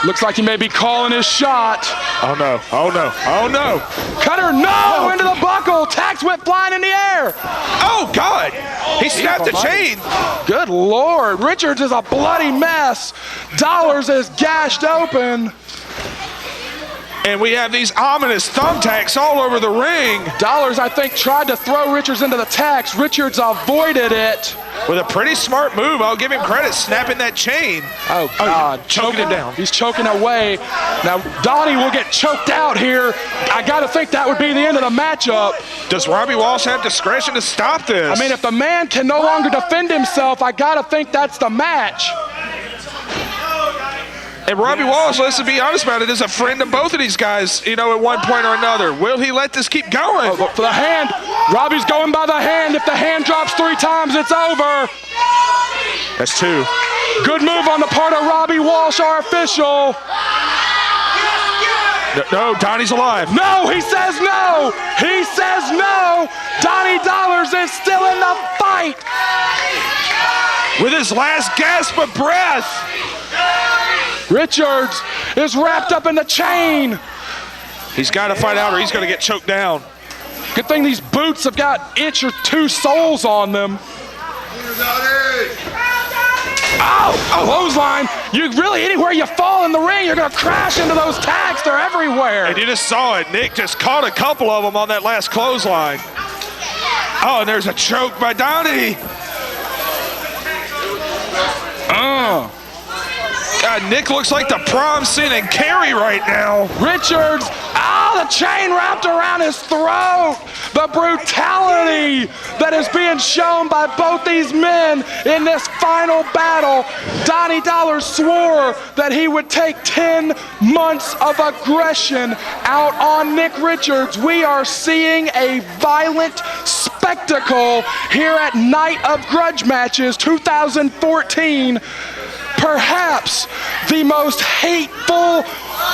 looks like he may be calling his shot.
Oh, no. Oh, no. Oh, no.
Cutter, no! Into the buckle. Tacks went flying in the air.
Oh, God. He snapped the chain.
Good Lord. Richards is a bloody mess. Dollars is gashed open.
And we have these ominous thumbtacks all over the ring.
Dollars, I think, tried to throw Richards into the tacks. Richards avoided it.
With a pretty smart move, I'll give him credit, snapping that chain.
Oh, God.
Choking him down.
He's choking away. Now, Donnie will get choked out here. I got to think that would be the end of the matchup.
Does Robbie Walsh have discretion to stop this?
I mean, if the man can no longer defend himself, I got to think that's the match.
And Robbie Walsh, let's be honest about it, is a friend of both of these guys, you know, at one point or another. Will he let this keep going?
Oh, for the hand. Robbie's going by the hand. If the hand drops 3 times, it's over.
That's 2.
Good move on the part of Robbie Walsh, our official.
No, Donnie's alive.
No, he says no. He says no. Donnie Dollars is still in the fight.
With his last gasp of breath.
Richards is wrapped up in the chain.
He's got to fight out or he's going to get choked down.
Good thing these boots have got inch or 2 soles on them. Oh, clothesline. You really, anywhere you fall in the ring, you're going to crash into those tags. They're everywhere.
And you just saw it. Nick just caught a couple of them on that last clothesline. Oh, and there's a choke by Donnie. God, Nick looks like the prom scene in Carrie right now.
Richards, the chain wrapped around his throat. The brutality that is being shown by both these men in this final battle. Donnie Dollars swore that he would take 10 months of aggression out on Nick Richards. We are seeing a violent spectacle here at Night of Grudge Matches 2014. Perhaps the most hateful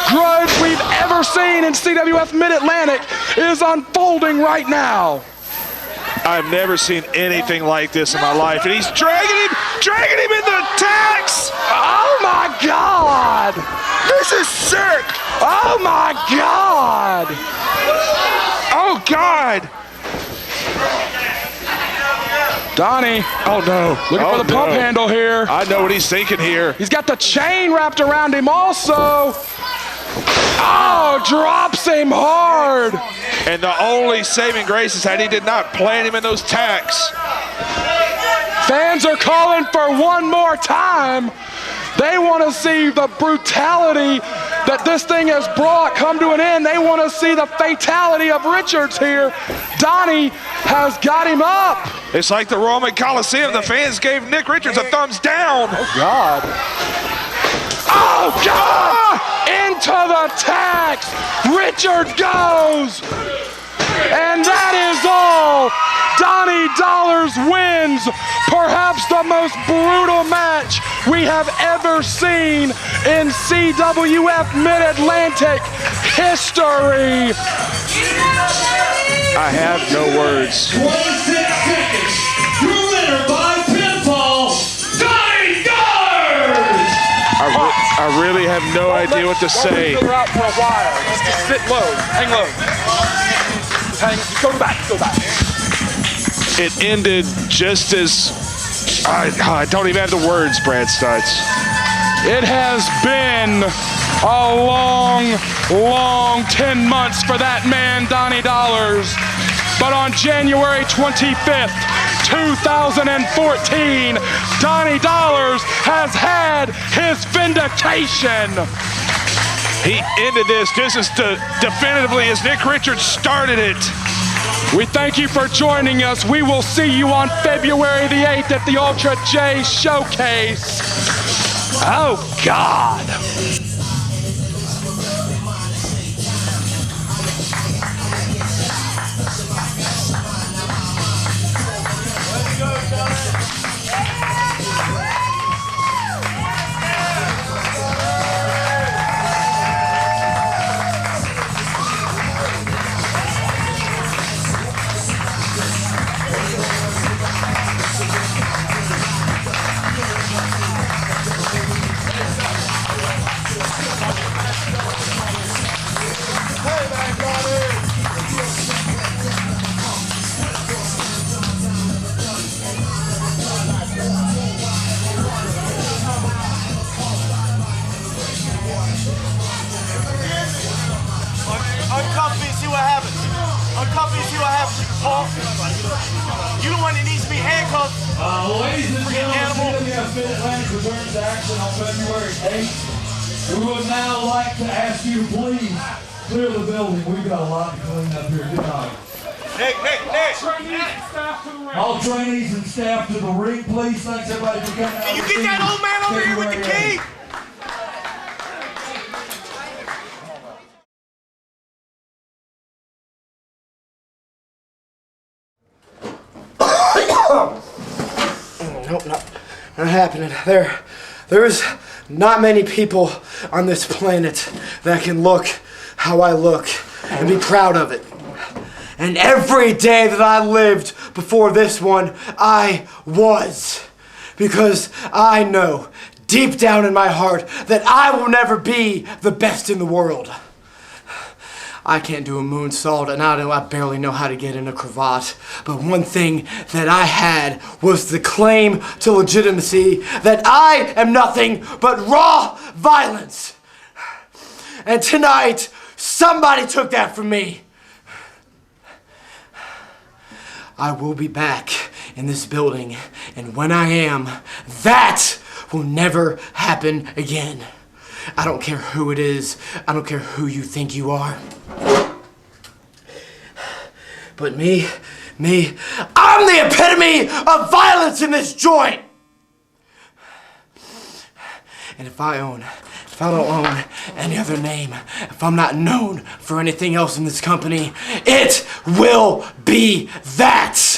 grudge we've ever seen in CWF Mid-Atlantic is unfolding right now.
I've never seen anything like this in my life, and he's dragging him in the tacks.
Oh my God!
This is sick.
Oh my God!
Oh God!
Donnie,
oh no,
looking for the pump handle here.
I know what he's thinking here.
He's got the chain wrapped around him also. Oh, drops him hard.
And the only saving grace is that he did not plant him in those tacks.
Fans are calling for one more time. They want to see the brutality that this thing has brought come to an end. They want to see the fatality of Richards here. Donnie has got him up.
It's like the Roman Coliseum. The fans gave Nick Richards a thumbs down.
Oh, God. Oh, God! Into the tax! Richard goes! And that is all! Donnie Dollars wins perhaps the most brutal match we have ever seen in CWF Mid-Atlantic history.
I have no words.
26 seconds. Your winner by pinfall, Donnie Dollars!
I really have no idea what to say.
For a while. Just sit low. Hang low. Go back.
It ended just as... I don't even have the words, Brad Stutz.
It has been a long 10 months for that man, Donnie Dollars. But on January 25th, 2014, Donnie Dollars has had his vindication.
He ended this just as definitively as Nick Richards started it.
We thank you for joining us. We will see you on February the 8th at the Ultra J Showcase. Oh, God.
Uncuff me, see what happens. Uncuff me, see what happens. Paul, you the one that needs to be handcuffed.
Ladies and gentlemen, CWF Mid-Atlantic returns to action on February 8th. We would now like to ask you to please clear the building. We've got a lot to clean up here tonight.
Nick.
All trainees and staff to the ring, please. Thanks everybody for coming out.
Can you get that old man over here with the key? Nope, not happening. There is not many people on this planet that can look how I look and be proud of it. And every day that I lived before this one, I was. Because I know deep down in my heart that I will never be the best in the world. I can't do a moonsault, and I barely know how to get in a cravat. But one thing that I had was the claim to legitimacy that I am nothing but raw violence. And tonight, somebody took that from me. I will be back in this building, and when I am, that will never happen again. I don't care who it is. I don't care who you think you are. But me, I'm the epitome of violence in this joint. And if I don't own any other name, if I'm not known for anything else in this company, it will be that.